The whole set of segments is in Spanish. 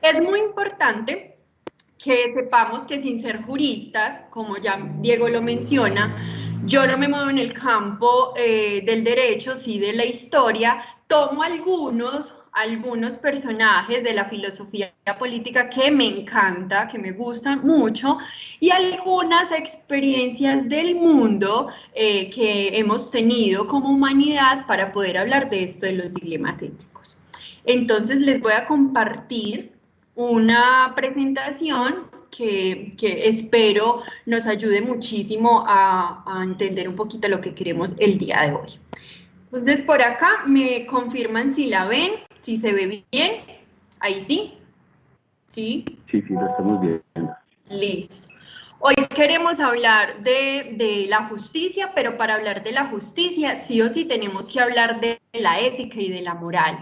Es muy importante que sepamos que sin ser juristas, como ya Diego lo menciona, yo no me muevo en el campo del derecho, sí de la historia, tomo algunos personajes de la filosofía política que me encanta, que me gustan mucho, y algunas experiencias del mundo que hemos tenido como humanidad para poder hablar de esto de los dilemas éticos. Entonces les voy a compartir una presentación que espero nos ayude muchísimo a entender un poquito lo que queremos el día de hoy. Entonces, por acá me confirman si la ven, si se ve bien. Ahí sí. ¿Sí? Sí, lo estamos viendo. Listo. Hoy queremos hablar de la justicia, pero para hablar de la justicia sí o sí tenemos que hablar de la ética y de la moral.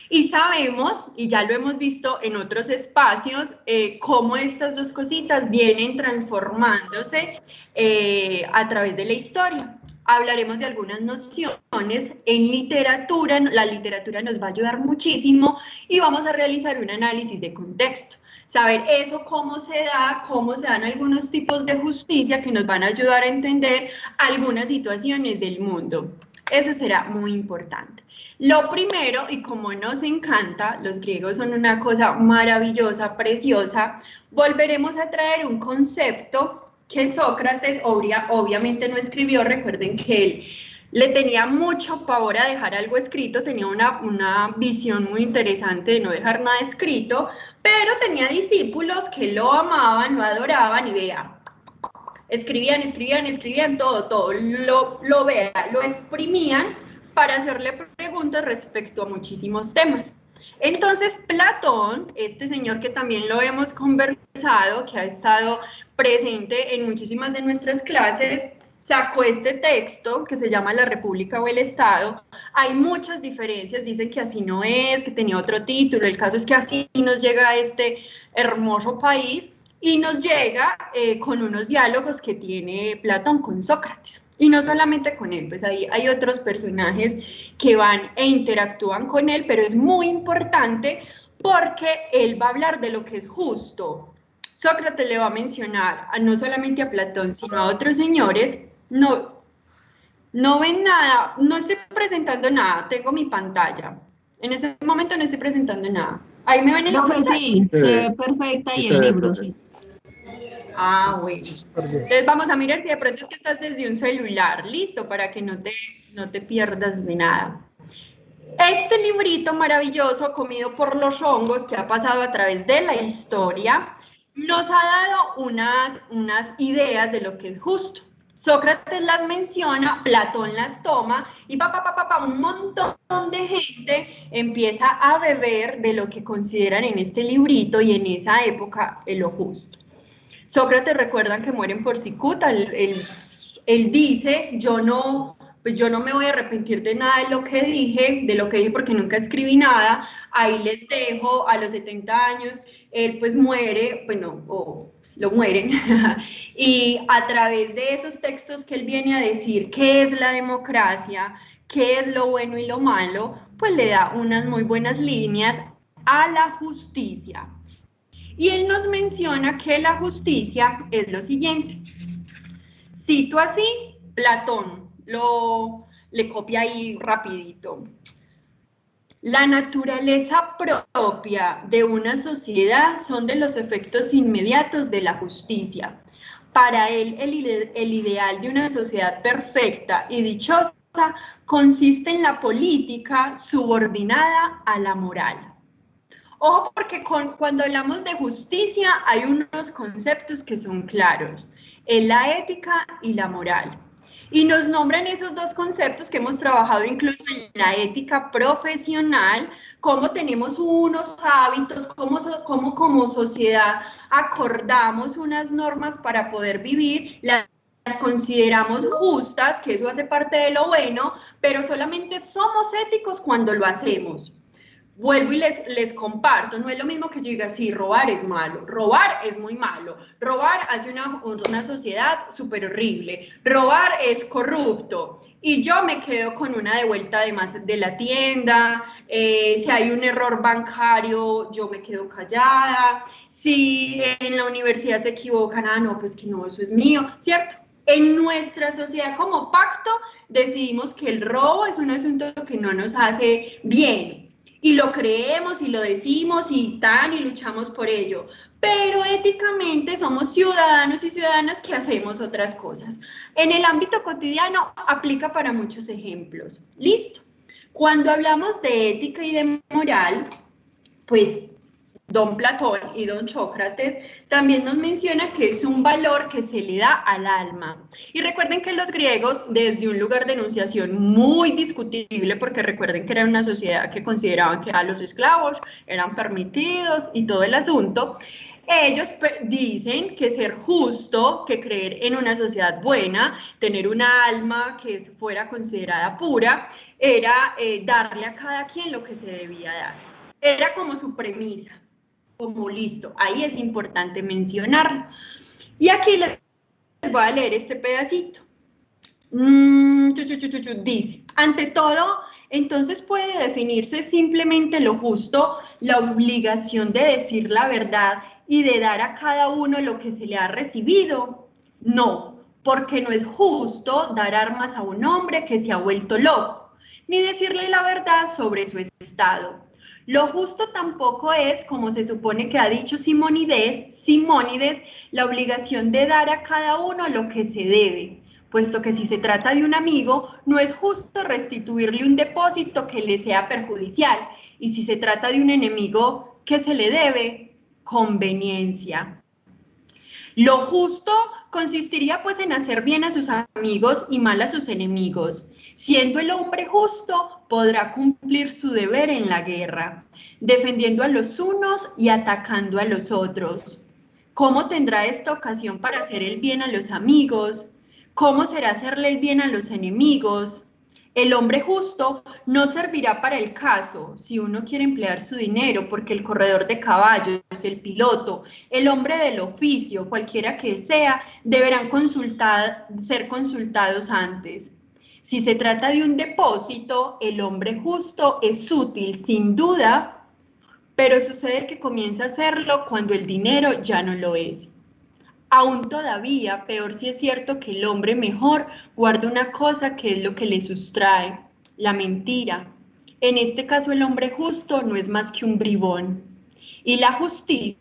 Y sabemos, y ya lo hemos visto en otros espacios, cómo estas dos cositas vienen transformándose a través de la historia. Hablaremos de algunas nociones en literatura, la literatura nos va a ayudar muchísimo y vamos a realizar un análisis de contexto. Saber eso, cómo se dan algunos tipos de justicia que nos van a ayudar a entender algunas situaciones del mundo. Eso será muy importante. Lo primero, y como nos encanta, los griegos son una cosa maravillosa, preciosa, volveremos a traer un concepto que Sócrates obviamente no escribió. Recuerden que él le tenía mucho pavor a dejar algo escrito, tenía una visión muy interesante de no dejar nada escrito, pero tenía discípulos que lo amaban, lo adoraban y vea, escribían todo, lo exprimían para hacerle preguntas respecto a muchísimos temas. Entonces Platón, este señor que también lo hemos conversado, que ha estado presente en muchísimas de nuestras clases, sacó este texto que se llama La República o el Estado. Hay muchas diferencias, dicen que así no es, que tenía otro título, el caso es que así nos llega a este hermoso país y nos llega con unos diálogos que tiene Platón con Sócrates. Y no solamente con él, pues ahí hay otros personajes que van e interactúan con él, pero es muy importante porque él va a hablar de lo que es justo. Sócrates le va a mencionar no solamente a Platón, sino a otros señores. No ven nada, no estoy presentando nada, tengo mi pantalla. En ese momento no estoy presentando nada. Ahí me ven en la pantalla. Sí, se ve perfecta y el libro, sí. Ah, bueno. Súper bien. Entonces vamos a mirar si de pronto es que estás desde un celular, listo, para que no te pierdas de nada. Este librito maravilloso, Comido por los hongos, que ha pasado a través de la historia, nos ha dado unas ideas de lo que es justo. Sócrates las menciona, Platón las toma y un montón de gente empieza a beber de lo que consideran en este librito y en esa época lo justo. Sócrates, recuerdan que mueren por cicuta, él dice, yo no me voy a arrepentir de nada de lo que dije porque nunca escribí nada, ahí les dejo, a los 70 años, él pues muere, bueno, o lo mueren, y a través de esos textos que él viene a decir qué es la democracia, qué es lo bueno y lo malo, pues le da unas muy buenas líneas a la justicia. Y él nos menciona que la justicia es lo siguiente. Cito así, Platón, le copia ahí rapidito. La naturaleza propia de una sociedad son de los efectos inmediatos de la justicia. Para él, el ideal de una sociedad perfecta y dichosa consiste en la política subordinada a la moral. Ojo, porque cuando hablamos de justicia hay unos conceptos que son claros, es la ética y la moral. Y nos nombran esos dos conceptos que hemos trabajado incluso en la ética profesional, cómo tenemos unos hábitos, cómo como sociedad acordamos unas normas para poder vivir, las consideramos justas, que eso hace parte de lo bueno, pero solamente somos éticos cuando lo hacemos. Vuelvo y les comparto, no es lo mismo que yo diga, sí, robar es malo, robar es muy malo, robar hace una sociedad súper horrible, robar es corrupto, y yo me quedo con una devuelta de la tienda, si hay un error bancario, yo me quedo callada, si en la universidad se equivocan, no, pues que no, eso es mío, ¿cierto? En nuestra sociedad como pacto decidimos que el robo es un asunto que no nos hace bien, y lo creemos y lo decimos y luchamos por ello, pero éticamente somos ciudadanos y ciudadanas que hacemos otras cosas. En el ámbito cotidiano aplica para muchos ejemplos. Listo. Cuando hablamos de ética y de moral, pues don Platón y don Sócrates también nos menciona que es un valor que se le da al alma. Y recuerden que los griegos, desde un lugar de enunciación muy discutible, porque recuerden que era una sociedad que consideraban que a los esclavos eran permitidos y todo el asunto, ellos dicen que ser justo, que creer en una sociedad buena, tener una alma que fuera considerada pura, era darle a cada quien lo que se debía dar. Era como su premisa. Como listo, ahí es importante mencionarlo. Y aquí les voy a leer este pedacito. Dice, ante todo, entonces puede definirse simplemente lo justo, la obligación de decir la verdad y de dar a cada uno lo que se le ha recibido. No, porque no es justo dar armas a un hombre que se ha vuelto loco, ni decirle la verdad sobre su estado. Lo justo tampoco es, como se supone que ha dicho Simónides, la obligación de dar a cada uno lo que se debe, puesto que si se trata de un amigo, no es justo restituirle un depósito que le sea perjudicial, y si se trata de un enemigo, ¿qué se le debe? Conveniencia. Lo justo consistiría pues en hacer bien a sus amigos y mal a sus enemigos. Siendo el hombre justo, podrá cumplir su deber en la guerra, defendiendo a los unos y atacando a los otros. ¿Cómo tendrá esta ocasión para hacer el bien a los amigos? ¿Cómo será hacerle el bien a los enemigos? El hombre justo no servirá para el caso si uno quiere emplear su dinero, porque el corredor de caballos, el piloto, el hombre del oficio, cualquiera que sea, deberán ser consultados antes. Si se trata de un depósito, el hombre justo es útil, sin duda, pero sucede que comienza a hacerlo cuando el dinero ya no lo es. Aún todavía, peor si es cierto que el hombre mejor guarda una cosa que es lo que le sustrae, la mentira. En este caso, el hombre justo no es más que un bribón. Y la justicia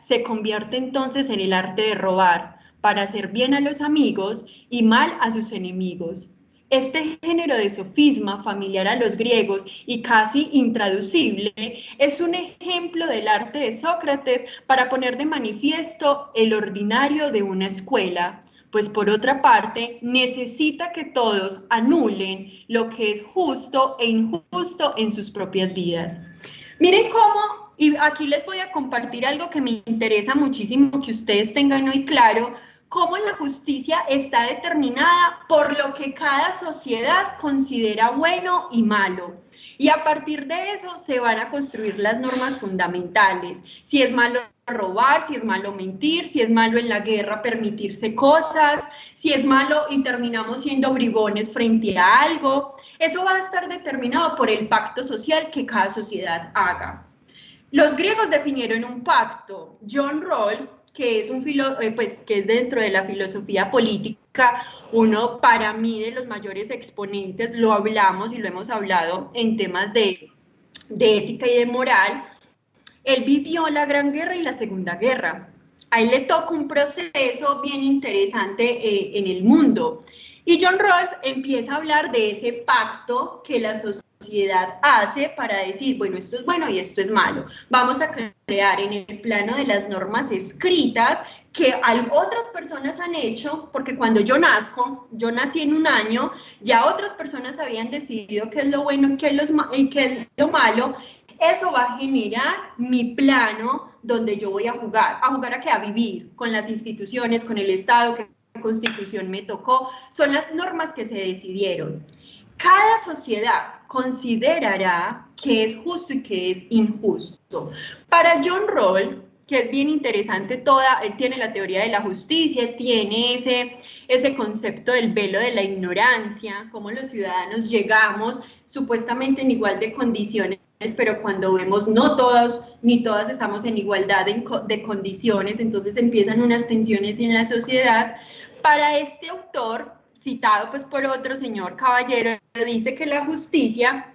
se convierte entonces en el arte de robar, para hacer bien a los amigos y mal a sus enemigos. Este género de sofisma familiar a los griegos y casi intraducible es un ejemplo del arte de Sócrates para poner de manifiesto el ordinario de una escuela, pues por otra parte necesita que todos anulen lo que es justo e injusto en sus propias vidas. Miren cómo, y aquí les voy a compartir algo que me interesa muchísimo que ustedes tengan hoy claro, cómo la justicia está determinada por lo que cada sociedad considera bueno y malo. Y a partir de eso se van a construir las normas fundamentales. Si es malo robar, si es malo mentir, si es malo en la guerra permitirse cosas, si es malo y terminamos siendo bribones frente a algo. Eso va a estar determinado por el pacto social que cada sociedad haga. Los griegos definieron un pacto. John Rawls, que es que es dentro de la filosofía política, uno para mí de los mayores exponentes, lo hablamos y lo hemos hablado en temas de ética y de moral. Él vivió la Gran Guerra y la Segunda Guerra. A él le toca un proceso bien interesante en el mundo. Y John Rawls empieza a hablar de ese pacto que la sociedad hace para decir, bueno, esto es bueno y esto es malo. Vamos a crear en el plano de las normas escritas que otras personas han hecho, porque cuando yo nací en un año, ya otras personas habían decidido qué es lo bueno y qué es lo malo. Eso va a generar mi plano donde yo voy a jugar a qué, a vivir con las instituciones, con el Estado, qué constitución me tocó, son las normas que se decidieron. Cada sociedad considerará qué es justo y qué es injusto. Para John Rawls, que es bien interesante él tiene la teoría de la justicia, tiene ese concepto del velo de la ignorancia, cómo los ciudadanos llegamos supuestamente en igual de condiciones, pero cuando vemos no todos ni todas estamos en igualdad de condiciones, entonces empiezan unas tensiones en la sociedad. Para este autor, citado pues por otro señor caballero, dice que la justicia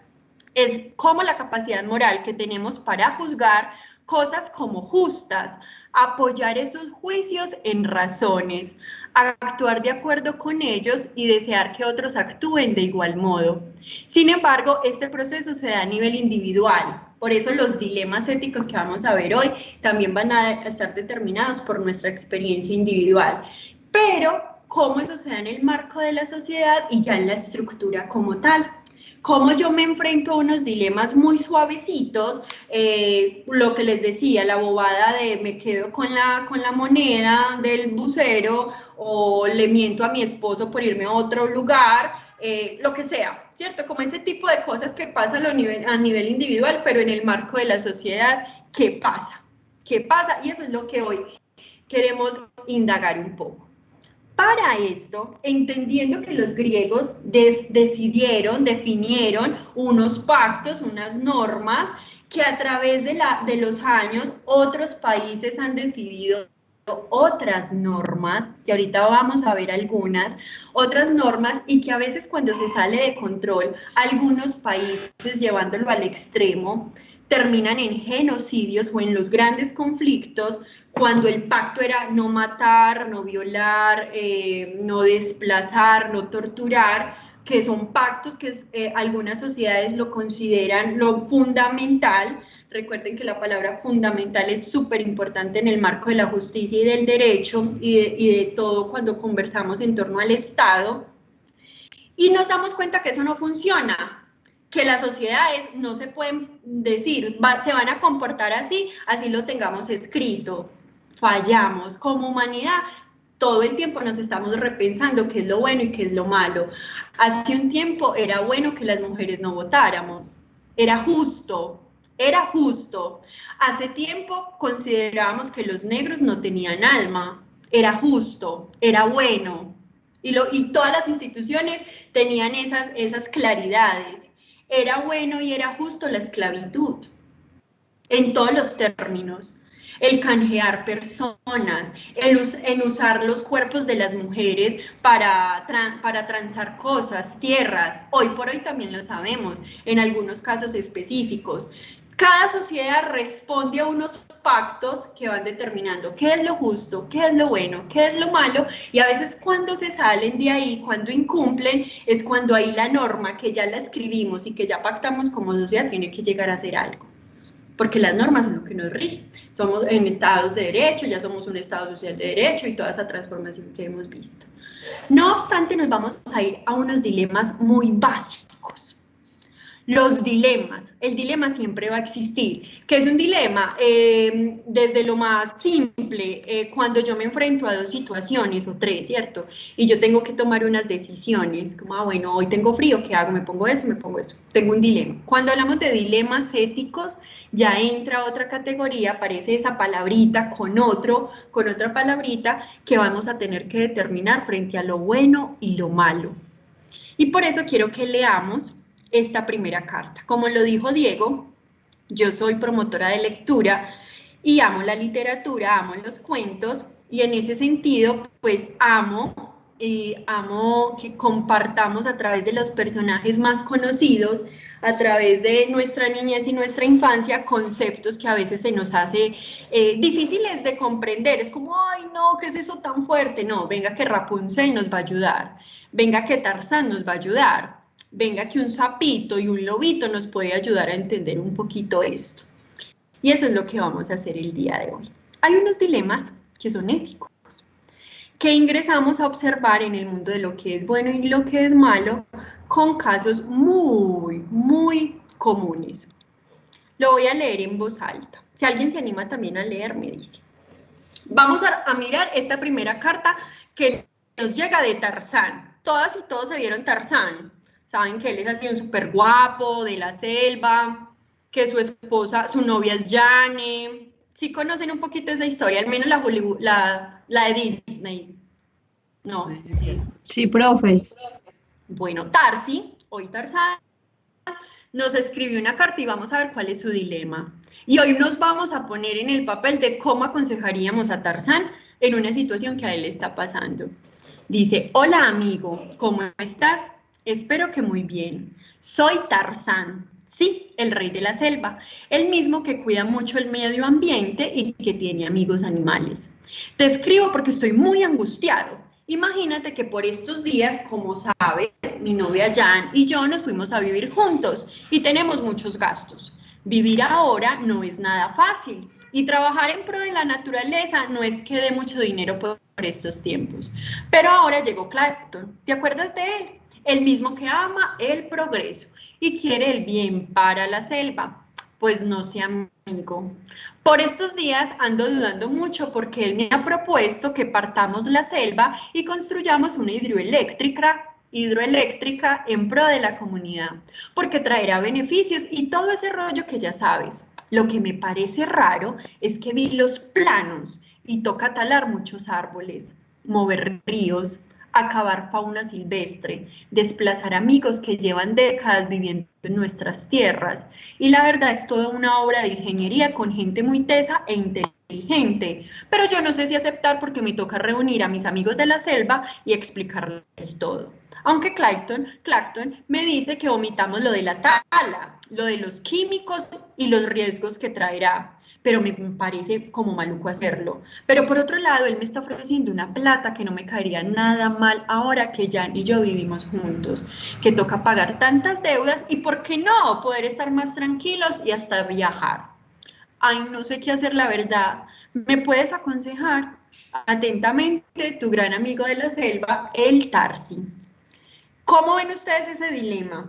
es como la capacidad moral que tenemos para juzgar cosas como justas, apoyar esos juicios en razones, actuar de acuerdo con ellos y desear que otros actúen de igual modo. Sin embargo, este proceso se da a nivel individual, por eso los dilemas éticos que vamos a ver hoy también van a estar determinados por nuestra experiencia individual. Pero cómo eso se da en el marco de la sociedad y ya en la estructura como tal. Cómo yo me enfrento a unos dilemas muy suavecitos, lo que les decía, la bobada de me quedo con la moneda del bucero o le miento a mi esposo por irme a otro lugar, lo que sea, ¿cierto? Como ese tipo de cosas que pasan a nivel individual, pero en el marco de la sociedad, ¿qué pasa? ¿Qué pasa? Y eso es lo que hoy queremos indagar un poco. Para esto, entendiendo que los griegos definieron unos pactos, unas normas, que a través de los años otros países han decidido otras normas, que ahorita vamos a ver algunas, otras normas, y que a veces cuando se sale de control, algunos países llevándolo al extremo, terminan en genocidios o en los grandes conflictos, cuando el pacto era no matar, no violar, no desplazar, no torturar, que son pactos que algunas sociedades lo consideran lo fundamental. Recuerden que la palabra fundamental es súper importante en el marco de la justicia y del derecho y de todo cuando conversamos en torno al Estado. Y nos damos cuenta que eso no funciona, que las sociedades no se pueden decir, se van a comportar así lo tengamos escrito. Fallamos como humanidad, todo el tiempo nos estamos repensando qué es lo bueno y qué es lo malo. Hace un tiempo era bueno que las mujeres no votáramos, era justo. Hace tiempo considerábamos que los negros no tenían alma, era justo, era bueno. Y todas las instituciones tenían esas claridades. Era bueno y era justo la esclavitud, en todos los términos. El canjear personas, en usar los cuerpos de las mujeres para transar cosas, tierras. Hoy por hoy también lo sabemos, en algunos casos específicos. Cada sociedad responde a unos pactos que van determinando qué es lo justo, qué es lo bueno, qué es lo malo, y a veces cuando se salen de ahí, cuando incumplen, es cuando ahí la norma que ya la escribimos y que ya pactamos como sociedad tiene que llegar a hacer algo. Porque las normas son lo que nos rige. Somos en estados de derecho, ya somos un estado social de derecho y toda esa transformación que hemos visto. No obstante, nos vamos a ir a unos dilemas muy básicos. Los dilemas, el dilema siempre va a existir. ¿Qué es un dilema? Desde lo más simple, cuando yo me enfrento a dos situaciones o tres, ¿cierto? Y yo tengo que tomar unas decisiones, como, bueno, hoy tengo frío, ¿qué hago? ¿Me pongo eso? ¿Me pongo eso? Tengo un dilema. Cuando hablamos de dilemas éticos, ya entra otra categoría, aparece esa palabrita con otra palabrita que vamos a tener que determinar frente a lo bueno y lo malo. Y por eso quiero que leamos esta primera carta. Como lo dijo Diego, yo soy promotora de lectura y amo la literatura, amo los cuentos, y en ese sentido, pues amo que compartamos a través de los personajes más conocidos, a través de nuestra niñez y nuestra infancia, conceptos que a veces se nos hace difíciles de comprender. Es como, ay, no, ¿qué es eso tan fuerte? No, venga que Rapunzel nos va a ayudar, venga que Tarzán nos va a ayudar, venga que un sapito y un lobito nos puede ayudar a entender un poquito esto. Y eso es lo que vamos a hacer el día de hoy. Hay unos dilemas que son éticos, que ingresamos a observar en el mundo de lo que es bueno y lo que es malo, con casos muy comunes. Lo voy a leer en voz alta. Si alguien se anima también a leer, me dice. Vamos a mirar esta primera carta que nos llega de Tarzán. Todas y todos se vieron Tarzán. Saben que él es así un súper guapo, de la selva, que su esposa, su novia es Jane. Sí conocen un poquito esa historia, al menos la de Disney. No. Sí, profe. Bueno, Tarsi, hoy Tarzán, nos escribió una carta y vamos a ver cuál es su dilema. Y hoy nos vamos a poner en el papel de cómo aconsejaríamos a Tarzán en una situación que a él le está pasando. Dice, hola amigo, ¿cómo estás? Espero que muy bien. Soy Tarzán, sí, el rey de la selva, el mismo que cuida mucho el medio ambiente y que tiene amigos animales. Te escribo porque estoy muy angustiado. Imagínate que por estos días, como sabes, mi novia Jan y yo nos fuimos a vivir juntos y tenemos muchos gastos. Vivir ahora no es nada fácil y trabajar en pro de la naturaleza no es que dé mucho dinero por estos tiempos. Pero ahora llegó Clayton, ¿te acuerdas de él? El mismo que ama el progreso y quiere el bien para la selva. Pues no sé, amigo. Por estos días ando dudando mucho porque él me ha propuesto que partamos la selva y construyamos una hidroeléctrica en pro de la comunidad, porque traerá beneficios y todo ese rollo que ya sabes. Lo que me parece raro es que vi los planos y toca talar muchos árboles, mover ríos, acabar fauna silvestre, desplazar amigos que llevan décadas viviendo en nuestras tierras. Y la verdad es toda una obra de ingeniería con gente muy tesa e inteligente. Pero yo no sé si aceptar porque me toca reunir a mis amigos de la selva y explicarles todo. Aunque Clayton me dice que omitamos lo de la tala, lo de los químicos y los riesgos que traerá, pero me parece como maluco hacerlo. Pero por otro lado, él me está ofreciendo una plata que no me caería nada mal ahora que Jan y yo vivimos juntos, que toca pagar tantas deudas y, ¿por qué no?, poder estar más tranquilos y hasta viajar. Ay, no sé qué hacer, la verdad. ¿Me puedes aconsejar? Atentamente, tu gran amigo de la selva, el Tarsi. ¿Cómo ven ustedes ese dilema?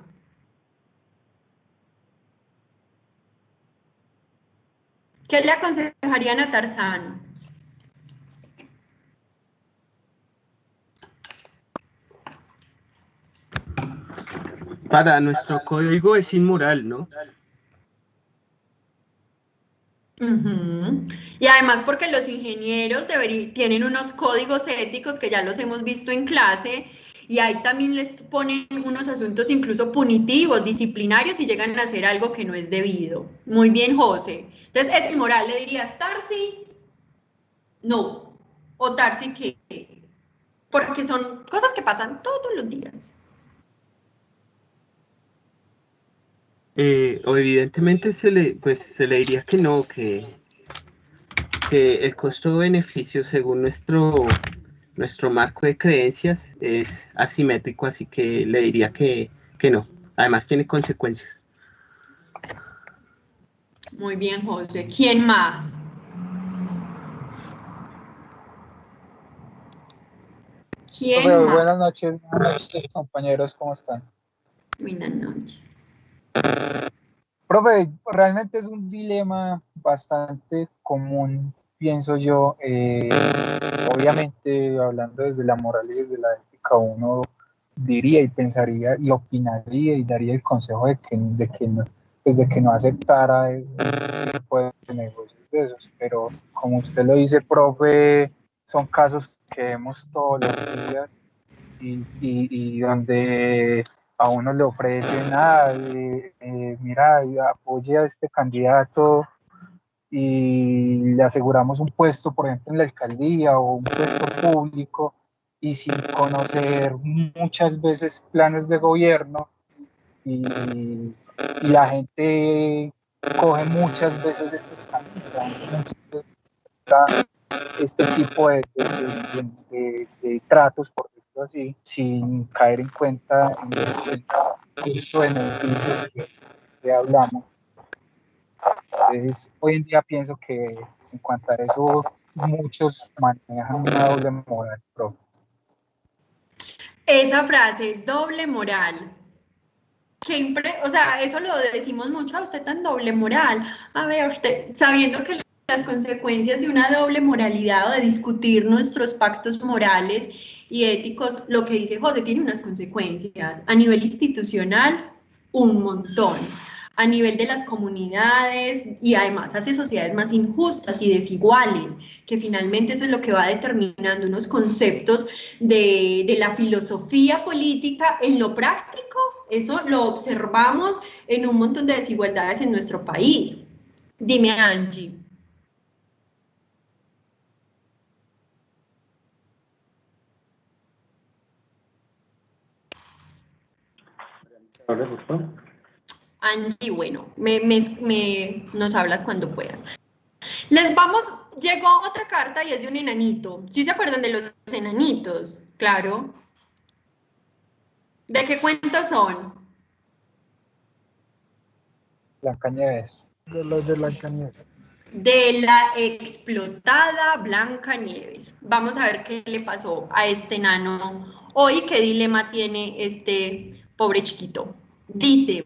¿Qué le aconsejarían a Tarzán? Para nuestro código es inmoral, ¿no? Y además porque los ingenieros tienen unos códigos éticos que ya los hemos visto en clase y ahí también les ponen unos asuntos incluso punitivos, disciplinarios si llegan a hacer algo que no es debido. Muy bien, José. Entonces, es inmoral, ¿le dirías Tarsi? No. ¿O Tarsi qué? Porque son cosas que pasan todos los días. O evidentemente se le diría que no, que el costo-beneficio según nuestro marco de creencias es asimétrico, así que le diría que no. Además tiene consecuencias. Muy bien, José. ¿Quién más? ¿Quién más? Buenas noches, compañeros, ¿cómo están? Buenas noches. Profe, realmente es un dilema bastante común, pienso yo. Obviamente, hablando desde la moral y desde la ética, uno diría y pensaría y opinaría y daría el consejo de que no aceptara el tipo de negocios de esos. Pero como usted lo dice, profe, son casos que vemos todos los días y donde a uno le ofrecen, mira, apoye a este candidato y le aseguramos un puesto, por ejemplo, en la alcaldía o un puesto público, y sin conocer muchas veces planes de gobierno, y la gente coge muchas veces estos caminos, este tipo de tratos, por decirlo así, sin caer en cuenta en el costo beneficio que hablamos. Entonces, hoy en día pienso que en cuanto a eso, muchos manejan una doble moral, profe. Esa frase, doble moral. O sea, eso lo decimos mucho a usted tan doble moral. A ver, usted, sabiendo que las consecuencias de una doble moralidad o de discutir nuestros pactos morales y éticos, lo que dice José tiene unas consecuencias. A nivel institucional, un montón. A nivel de las comunidades y además hace sociedades más injustas y desiguales, que finalmente eso es lo que va determinando unos conceptos de la filosofía política en lo práctico. Eso lo observamos en un montón de desigualdades en nuestro país. Dime, Angie. Angie, bueno, nos hablas cuando puedas. Llegó otra carta y es de un enanito. ¿Sí se acuerdan de los enanitos? Claro. ¿De qué cuentos son? Blancanieves. De los de Blancanieves. De la explotada Blancanieves. Vamos a ver qué le pasó a este enano hoy, qué dilema tiene este pobre chiquito. Dice,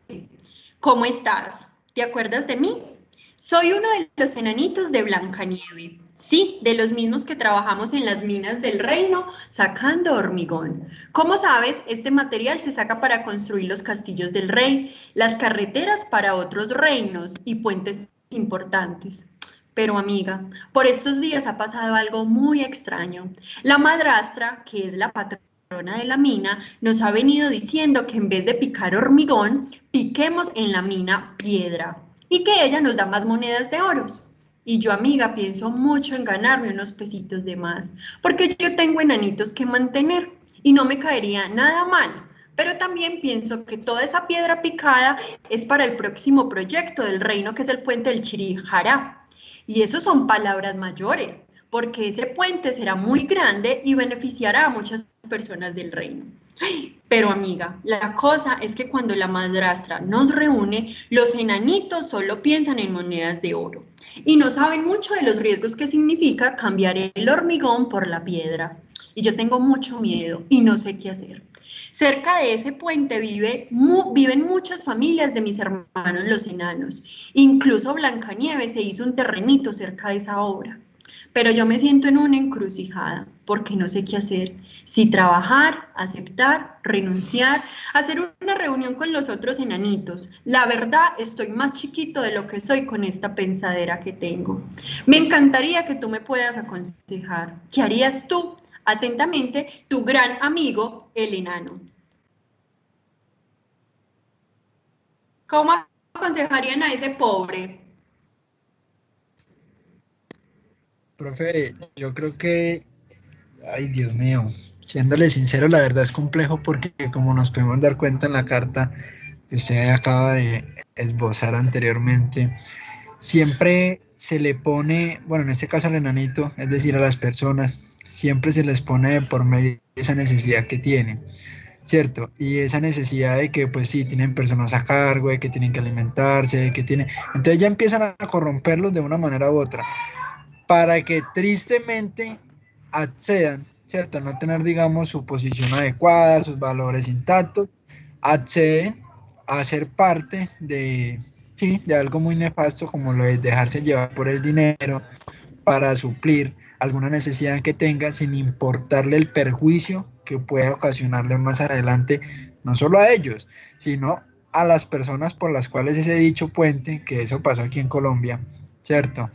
¿cómo estás? ¿Te acuerdas de mí? Soy uno de los enanitos de Blancanieve. Sí, de los mismos que trabajamos en las minas del reino sacando hormigón. Como sabes, este material se saca para construir los castillos del rey, las carreteras para otros reinos y puentes importantes. Pero amiga, por estos días ha pasado algo muy extraño. La madrastra, que es la patrona de la mina, nos ha venido diciendo que en vez de picar hormigón, piquemos en la mina piedra y que ella nos da más monedas de oros. Y yo, amiga, pienso mucho en ganarme unos pesitos de más, porque yo tengo enanitos que mantener y no me caería nada mal. Pero también pienso que toda esa piedra picada es para el próximo proyecto del reino, que es el puente del Chirijará. Y eso son palabras mayores, porque ese puente será muy grande y beneficiará a muchas personas del reino. Pero amiga, la cosa es que cuando la madrastra nos reúne, los enanitos solo piensan en monedas de oro y no saben mucho de los riesgos que significa cambiar el hormigón por la piedra. Y yo tengo mucho miedo y no sé qué hacer. Cerca de ese puente viven muchas familias de mis hermanos los enanos. Incluso Blancanieves se hizo un terrenito cerca de esa obra. Pero yo me siento en una encrucijada, porque no sé qué hacer. Si trabajar, aceptar, renunciar, hacer una reunión con los otros enanitos. La verdad, estoy más chiquito de lo que soy con esta pensadera que tengo. Me encantaría que tú me puedas aconsejar. ¿Qué harías tú? Atentamente, tu gran amigo, el enano. ¿Cómo aconsejarían a ese pobre? Profe, yo creo que, ay Dios mío, siéndole sincero, la verdad es complejo porque como nos podemos dar cuenta en la carta, que usted acaba de esbozar anteriormente, siempre se le pone, bueno, en este caso al enanito, es decir, a las personas, siempre se les pone de por medio esa necesidad que tienen, ¿cierto? Y esa necesidad de que, pues sí, tienen personas a cargo, de que tienen que alimentarse, de que tienen... Entonces ya empiezan a corromperlos de una manera u otra, para que tristemente accedan, ¿cierto? A no tener, digamos, su posición adecuada, sus valores intactos, acceden a ser parte de, sí, de algo muy nefasto como lo es dejarse llevar por el dinero para suplir alguna necesidad que tenga sin importarle el perjuicio que pueda ocasionarle más adelante, no solo a ellos, sino a las personas por las cuales ese dicho puente, que eso pasó aquí en Colombia, ¿cierto?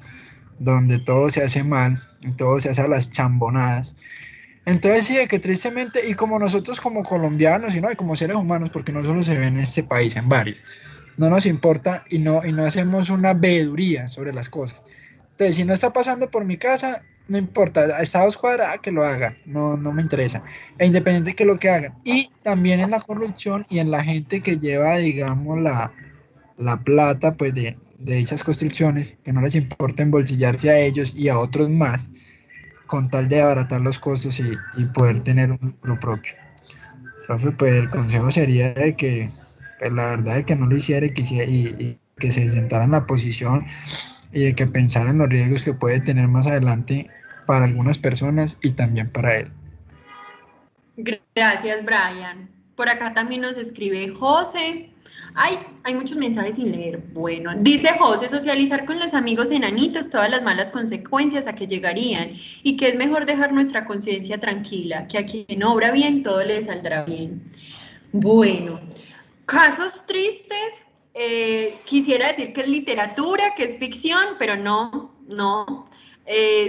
Donde todo se hace mal, todo se hace a las chambonadas. Entonces sí, de que tristemente, y como nosotros como colombianos, y no, y como seres humanos, porque no solo se ve en este país, en varios, no nos importa y no hacemos una veeduría sobre las cosas. Entonces, si no está pasando por mi casa, no importa, está a 2 cuadras, que lo hagan, no me interesa. E independiente que lo que hagan. Y también en la corrupción y en la gente que lleva, digamos, la plata, pues, de dichas construcciones, que no les importa embolsillarse a ellos y a otros más, con tal de abaratar los costos y poder tener un lucro propio. Profe, pues el consejo sería de que, pues, la verdad, de que no lo hiciera y que se sentara en la posición y de que pensara en los riesgos que puede tener más adelante para algunas personas y también para él. Gracias, Brian. Por acá también nos escribe José. Ay, hay muchos mensajes sin leer. Bueno, dice José, socializar con los amigos enanitos, todas las malas consecuencias a que llegarían y que es mejor dejar nuestra conciencia tranquila, que a quien obra bien todo le saldrá bien. Bueno, casos tristes, quisiera decir que es literatura, que es ficción, pero no.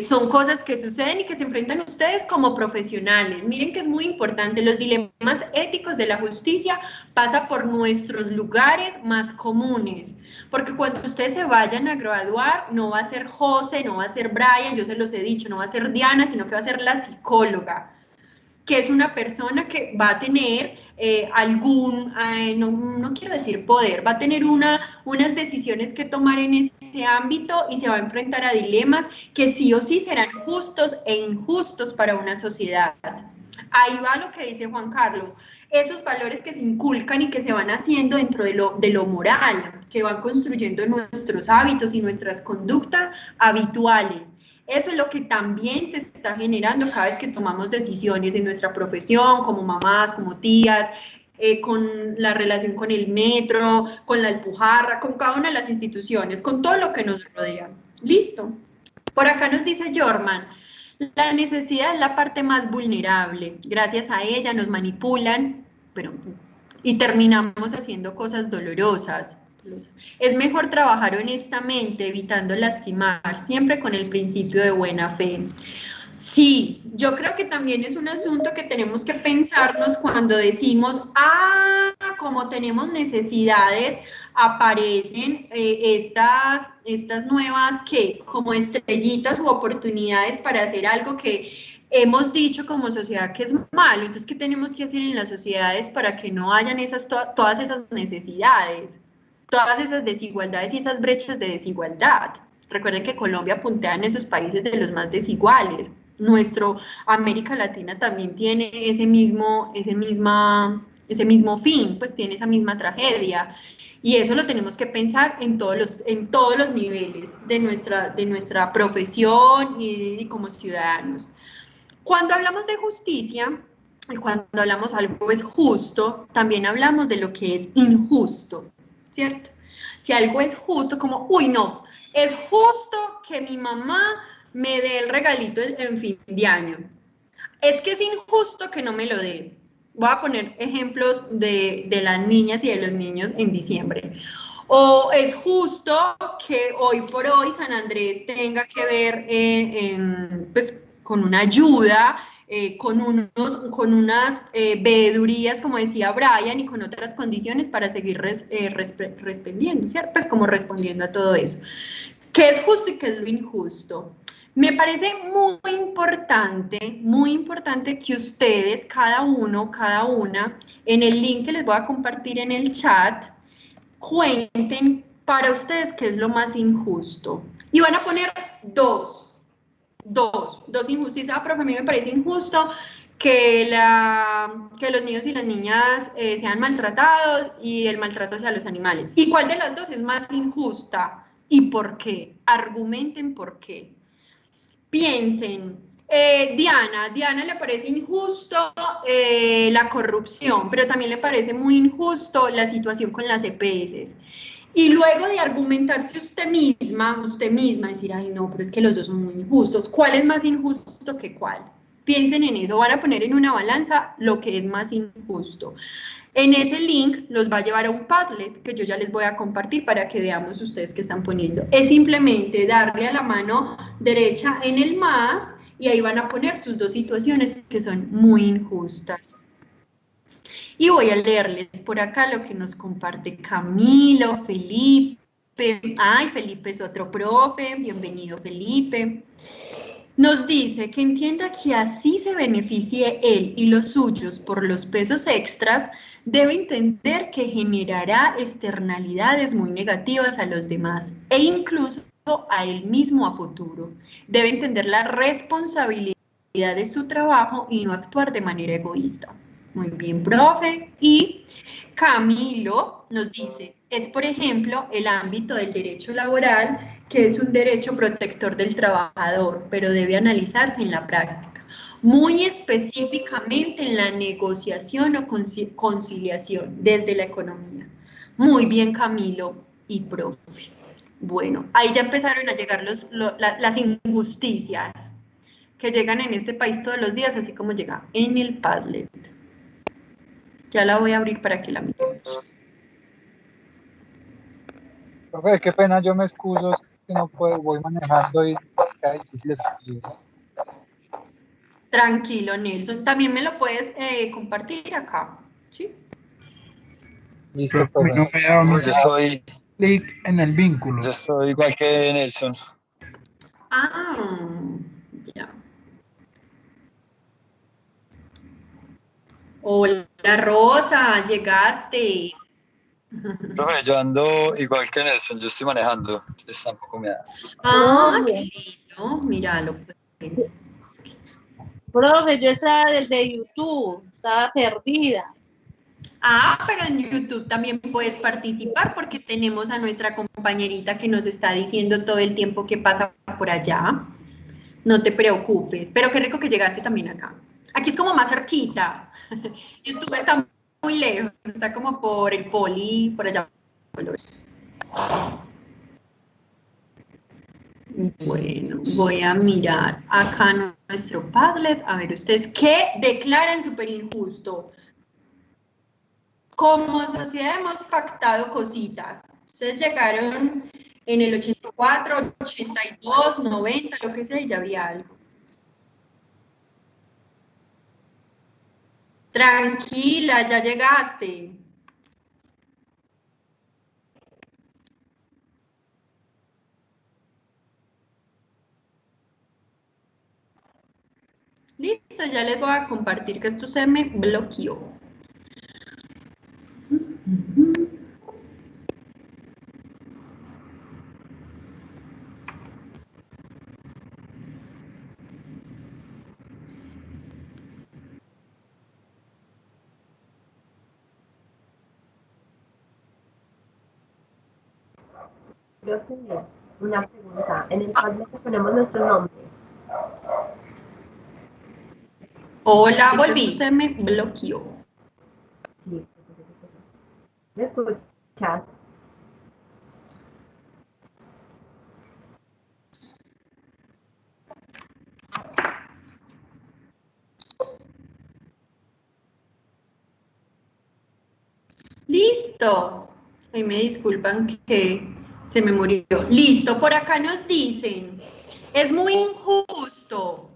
Son cosas que suceden y que se enfrentan ustedes como profesionales. Miren que es muy importante, los dilemas éticos de la justicia pasan por nuestros lugares más comunes, porque cuando ustedes se vayan a graduar, no va a ser José, no va a ser Brian, yo se los he dicho, no va a ser Diana, sino que va a ser la psicóloga, que es una persona que va a tener no quiero decir poder, va a tener unas decisiones que tomar en ese ámbito y se va a enfrentar a dilemas que sí o sí serán justos e injustos para una sociedad. Ahí va lo que dice Juan Carlos, esos valores que se inculcan y que se van haciendo dentro de lo moral, que van construyendo nuestros hábitos y nuestras conductas habituales. Eso es lo que también se está generando cada vez que tomamos decisiones en nuestra profesión, como mamás, como tías, con la relación con el metro, con la Alpujarra, con cada una de las instituciones, con todo lo que nos rodea. ¿Listo? Por acá nos dice Jorman, la necesidad es la parte más vulnerable. Gracias a ella nos manipulan, y terminamos haciendo cosas dolorosas. Es mejor trabajar honestamente, evitando lastimar, siempre con el principio de buena fe. Sí, yo creo que también es un asunto que tenemos que pensarnos cuando decimos, como tenemos necesidades, aparecen estas nuevas como estrellitas u oportunidades para hacer algo que hemos dicho como sociedad que es malo. Entonces, ¿qué tenemos que hacer en las sociedades para que no hayan todas esas necesidades? Todas esas desigualdades y esas brechas de desigualdad. Recuerden que Colombia puntea en esos países de los más desiguales. Nuestro América Latina también tiene ese mismo fin, pues tiene esa misma tragedia. Y eso lo tenemos que pensar en todos los niveles de nuestra profesión y como ciudadanos. Cuando hablamos de justicia, cuando hablamos algo es justo, también hablamos de lo que es injusto, ¿cierto? Si algo es justo, como, no, es justo que mi mamá me dé el regalito en fin de año. Es que es injusto que no me lo dé. Voy a poner ejemplos de las niñas y de los niños en diciembre. O es justo que hoy por hoy San Andrés tenga que ver pues, con una ayuda, con unas veedurías, como decía Brian, y con otras condiciones para seguir respondiendo, ¿cierto? Pues como respondiendo a todo eso. ¿Qué es justo y qué es lo injusto? Me parece muy importante que ustedes, cada uno, cada una, en el link que les voy a compartir en el chat, cuenten para ustedes qué es lo más injusto. Y van a poner dos injusticias. Profe, a mí me parece injusto que los niños y las niñas sean maltratados y el maltrato hacia los animales. ¿Y cuál de las dos es más injusta? ¿Y por qué? Argumenten por qué. Piensen. Diana le parece injusto la corrupción, pero también le parece muy injusto la situación con las EPS. Y luego de argumentarse usted misma, decir, ay no, pero es que los dos son muy injustos. ¿Cuál es más injusto que cuál? Piensen en eso, van a poner en una balanza lo que es más injusto. En ese link los va a llevar a un Padlet que yo ya les voy a compartir para que veamos ustedes qué están poniendo. Es simplemente darle a la mano derecha en el más y ahí van a poner sus dos situaciones que son muy injustas. Y voy a leerles por acá lo que nos comparte Camilo, Felipe. Ay, Felipe es otro profe, bienvenido Felipe. Nos dice que entienda que así se beneficie él y los suyos por los pesos extras, debe entender que generará externalidades muy negativas a los demás e incluso a él mismo a futuro. Debe entender la responsabilidad de su trabajo y no actuar de manera egoísta. Muy bien, profe. Y Camilo nos dice, es por ejemplo el ámbito del derecho laboral, que es un derecho protector del trabajador, pero debe analizarse en la práctica, muy específicamente en la negociación o conciliación desde la economía. Muy bien, Camilo y profe. Bueno, ahí ya empezaron a llegar las injusticias que llegan en este país todos los días, así como llega en el Padlet. Ya la voy a abrir para que la miremos. Profe, qué pena, yo me excuso, es que no puedo, voy manejando y queda difícil escribir. Tranquilo, Nelson. También me lo puedes compartir acá, ¿sí? Listo, Profe, profe. no me da un Yo soy clic en el vínculo. igual que Nelson. Ah, ya. Hola, Rosa, llegaste. Profe, yo ando igual que Nelson, yo estoy manejando, entonces tampoco me da. Ah, qué lindo. Míralo, pues. Profe, yo estaba desde YouTube, estaba perdida. Ah, pero en YouTube también puedes participar porque tenemos a nuestra compañerita que nos está diciendo todo el tiempo que pasa por allá. No te preocupes, pero qué rico que llegaste también acá. Aquí es como más cerquita. YouTube está muy lejos, está como por el Poli, por allá. Bueno, voy a mirar acá nuestro Padlet. A ver, ustedes, ¿qué declaran súper injusto? Como sociedad hemos pactado cositas. Ustedes llegaron en el 84, 82, 90, lo que sea, y ya había algo. Tranquila, ya llegaste. Listo, ya les voy a compartir que esto se me bloqueó. Creo que una pregunta. En el Padlet ponemos nuestro nombre. Hola, volví. Se me bloqueó. Sí. ¿Me escuchas? Listo. Ahí me disculpan que se me murió. Listo, por acá nos dicen, es muy injusto.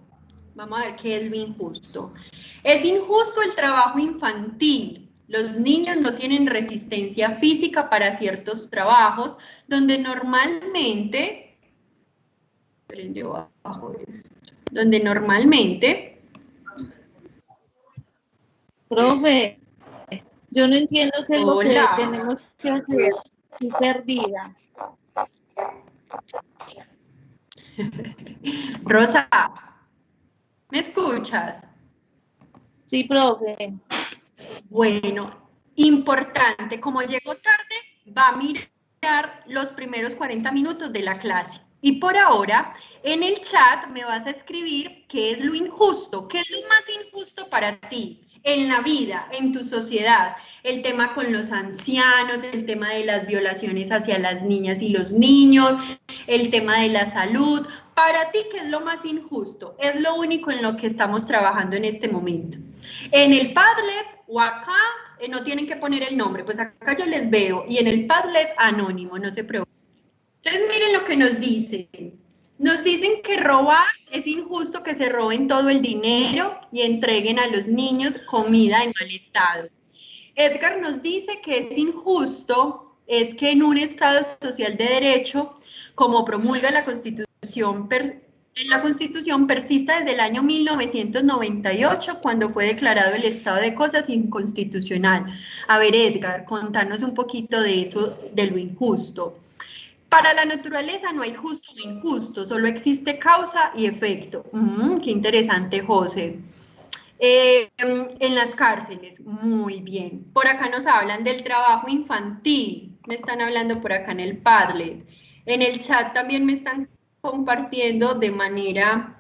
Vamos a ver qué es lo injusto. Es injusto el trabajo infantil. Los niños no tienen resistencia física para ciertos trabajos donde normalmente, Profe, yo no entiendo qué es lo que Hola. tenemos que hacer. Estoy perdida. Rosa, ¿me escuchas? Sí, profe. Bueno, importante, como llegó tarde, va a mirar los primeros 40 minutos de la clase. Y por ahora, en el chat me vas a escribir qué es lo injusto, qué es lo más injusto para ti en la vida, en tu sociedad. El tema con los ancianos, el tema de las violaciones hacia las niñas y los niños, el tema de la salud. Para ti, ¿qué es lo más injusto? Es lo único en lo que estamos trabajando en este momento. En el Padlet o acá no tienen que poner el nombre, pues acá yo les veo, y en el Padlet anónimo, no se preocupen. Entonces miren lo que nos dicen. Nos dicen que robar es injusto, que se roben todo el dinero y entreguen a los niños comida en mal estado. Edgar nos dice que es injusto, es que en un Estado social de derecho, como promulga la Constitución, persista desde el año 1998, cuando fue declarado el estado de cosas inconstitucional. A ver, Edgar, contanos un poquito de eso, de lo injusto. Para la naturaleza no hay justo o injusto, solo existe causa y efecto. Qué interesante, José. En las cárceles, muy bien. Por acá nos hablan del trabajo infantil, me están hablando por acá en el Padlet. En el chat también me están compartiendo de manera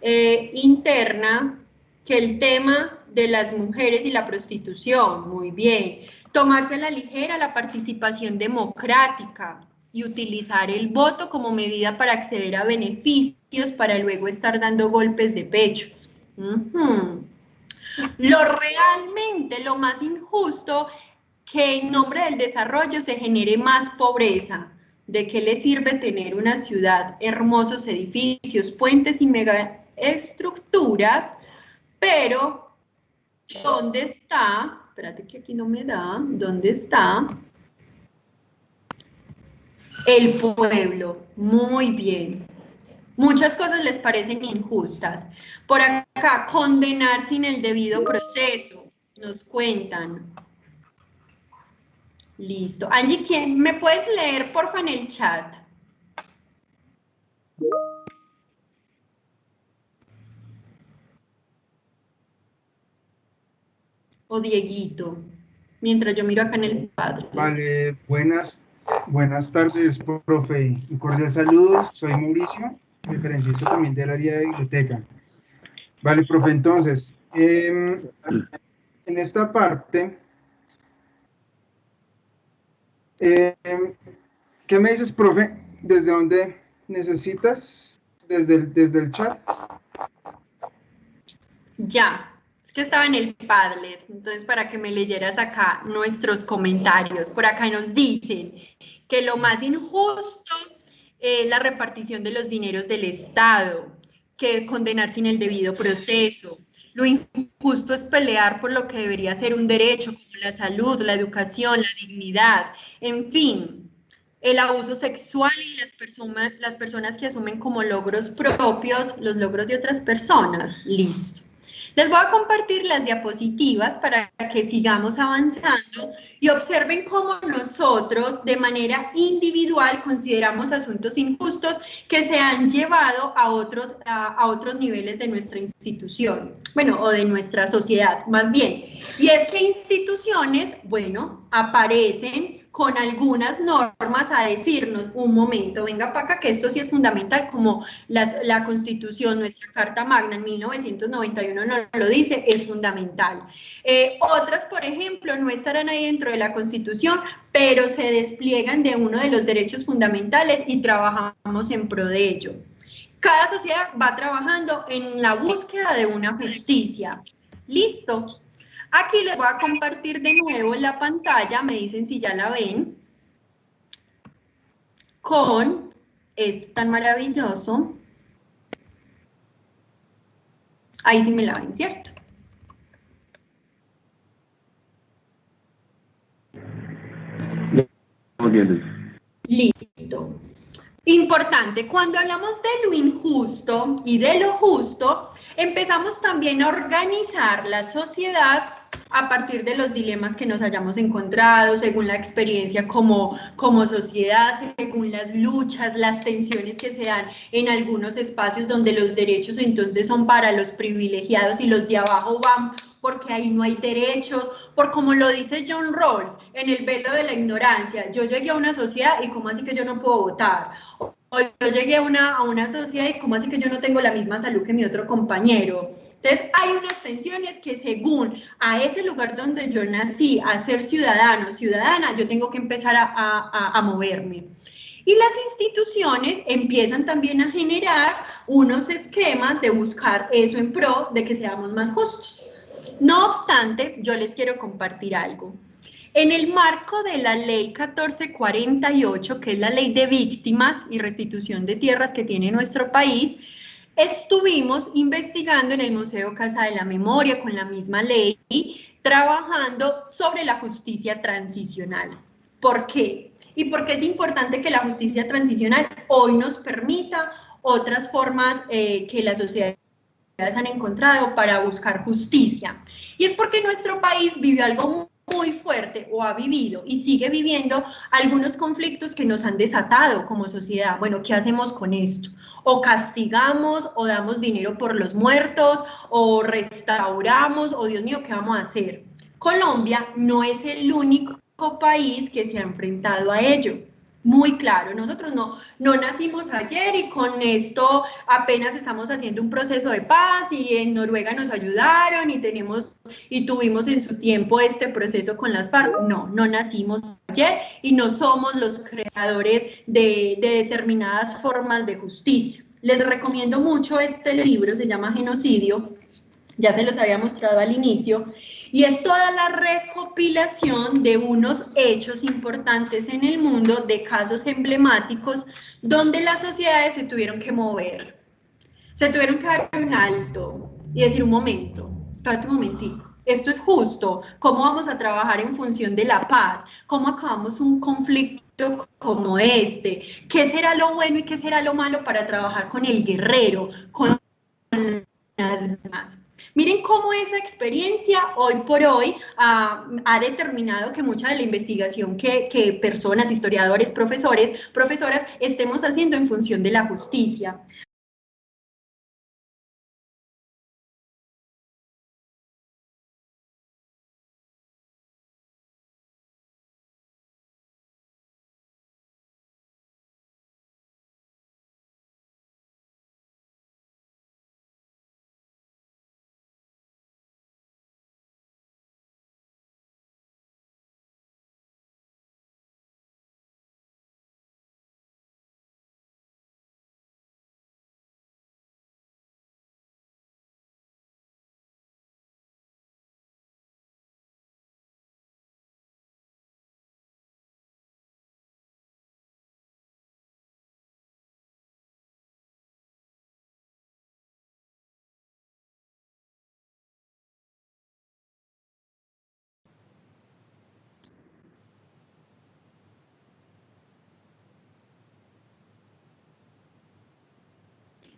interna que el tema de las mujeres y la prostitución, muy bien. Tomarse a la ligera la participación democrática y utilizar el voto como medida para acceder a beneficios para luego estar dando golpes de pecho. Lo más injusto, que en nombre del desarrollo se genere más pobreza. ¿De qué le sirve tener una ciudad, hermosos edificios, puentes y megaestructuras? Pero, ¿dónde está? Espérate que aquí no me da. ¿Dónde está el pueblo? Muy bien. Muchas cosas les parecen injustas. Por acá, condenar sin el debido proceso, nos cuentan. Listo. Angie, ¿quién me puedes leer, porfa, en el chat? O Dieguito, mientras yo miro acá en el Padlet. Vale, buenas tardes, profe. Un cordial saludo. Soy Mauricio, referencista también del área de biblioteca. Vale, profe, entonces, en esta parte, ¿qué me dices, profe? ¿Desde dónde necesitas? ¿Desde el chat? Ya, es que estaba en el Padlet, entonces para que me leyeras acá nuestros comentarios. Por acá nos dicen que lo más injusto es la repartición de los dineros del Estado, que condenar sin el debido proceso. Lo injusto es pelear por lo que debería ser un derecho, como la salud, la educación, la dignidad, en fin. El abuso sexual y las personas que asumen como logros propios los logros de otras personas. Listo. Les voy a compartir las diapositivas para que sigamos avanzando y observen cómo nosotros de manera individual consideramos asuntos injustos que se han llevado a otros niveles de nuestra institución, bueno, o de nuestra sociedad más bien. Y es que instituciones, bueno, aparecen con algunas normas a decirnos, un momento, venga para acá, que esto sí es fundamental, como la Constitución, nuestra Carta Magna en 1991 nos lo dice, es fundamental. Otras, por ejemplo, no estarán ahí dentro de la Constitución, pero se despliegan de uno de los derechos fundamentales y trabajamos en pro de ello. Cada sociedad va trabajando en la búsqueda de una justicia. ¿Listo? Aquí les voy a compartir de nuevo la pantalla, me dicen si ya la ven, con esto tan maravilloso. Ahí sí me la ven, ¿cierto? Muy bien. Listo. Importante, cuando hablamos de lo injusto y de lo justo, empezamos también a organizar la sociedad a partir de los dilemas que nos hayamos encontrado, según la experiencia como sociedad, según las luchas, las tensiones que se dan en algunos espacios donde los derechos entonces son para los privilegiados y los de abajo van porque ahí no hay derechos, por como lo dice John Rawls, en El velo de la ignorancia. Yo llegué a una sociedad y ¿cómo así que yo no puedo votar? O yo llegué a una sociedad y ¿cómo así que yo no tengo la misma salud que mi otro compañero? Entonces hay unas tensiones que según a ese lugar donde yo nací, a ser ciudadano, ciudadana, yo tengo que empezar a moverme. Y las instituciones empiezan también a generar unos esquemas de buscar eso en pro de que seamos más justos. No obstante, yo les quiero compartir algo. En el marco de la ley 1448, que es la ley de víctimas y restitución de tierras que tiene nuestro país, estuvimos investigando en el Museo Casa de la Memoria con la misma ley, trabajando sobre la justicia transicional. ¿Por qué? Y porque es importante que la justicia transicional hoy nos permita otras formas que la sociedad han encontrado para buscar justicia. Y es porque nuestro país vive algo muy fuerte, o ha vivido y sigue viviendo algunos conflictos que nos han desatado como sociedad. Bueno, ¿qué hacemos con esto? O castigamos, o damos dinero por los muertos, o restauramos, o Dios mío, ¿qué vamos a hacer? Colombia no es el único país que se ha enfrentado a ello. Muy claro, nosotros no nacimos ayer y con esto apenas estamos haciendo un proceso de paz y en Noruega nos ayudaron y tuvimos en su tiempo este proceso con las FARC. No nacimos ayer y no somos los creadores de determinadas formas de justicia. Les recomiendo mucho este libro, se llama Genocidio, ya se los había mostrado al inicio, y es toda la recopilación de unos hechos importantes en el mundo, de casos emblemáticos, donde las sociedades se tuvieron que mover, se tuvieron que dar un alto y decir un momento, espérate un momentico, esto es justo, ¿cómo vamos a trabajar en función de la paz? ¿Cómo acabamos un conflicto como este? ¿Qué será lo bueno y qué será lo malo para trabajar con el guerrero, con las demás? Miren cómo esa experiencia hoy por hoy ha determinado que mucha de la investigación que personas, historiadores, profesoras, estemos haciendo en función de la justicia.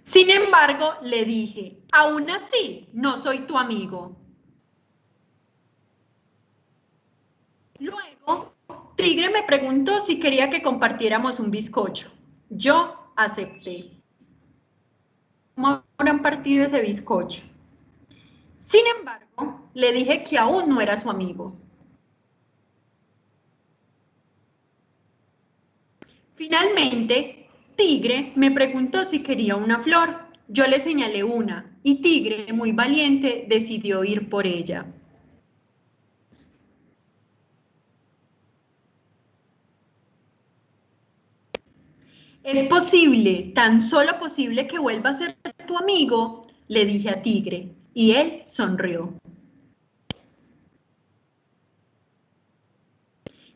Sin embargo, le dije, aún así, no soy tu amigo. Luego, Tigre me preguntó si quería que compartiéramos un bizcocho. Yo acepté. ¿Cómo habrán partido ese bizcocho? Sin embargo, le dije que aún no era su amigo. Finalmente, Tigre me preguntó si quería una flor. Yo le señalé una y Tigre, muy valiente, decidió ir por ella. ¿Es posible, tan solo posible, que vuelva a ser tu amigo?, le dije a Tigre, y él sonrió.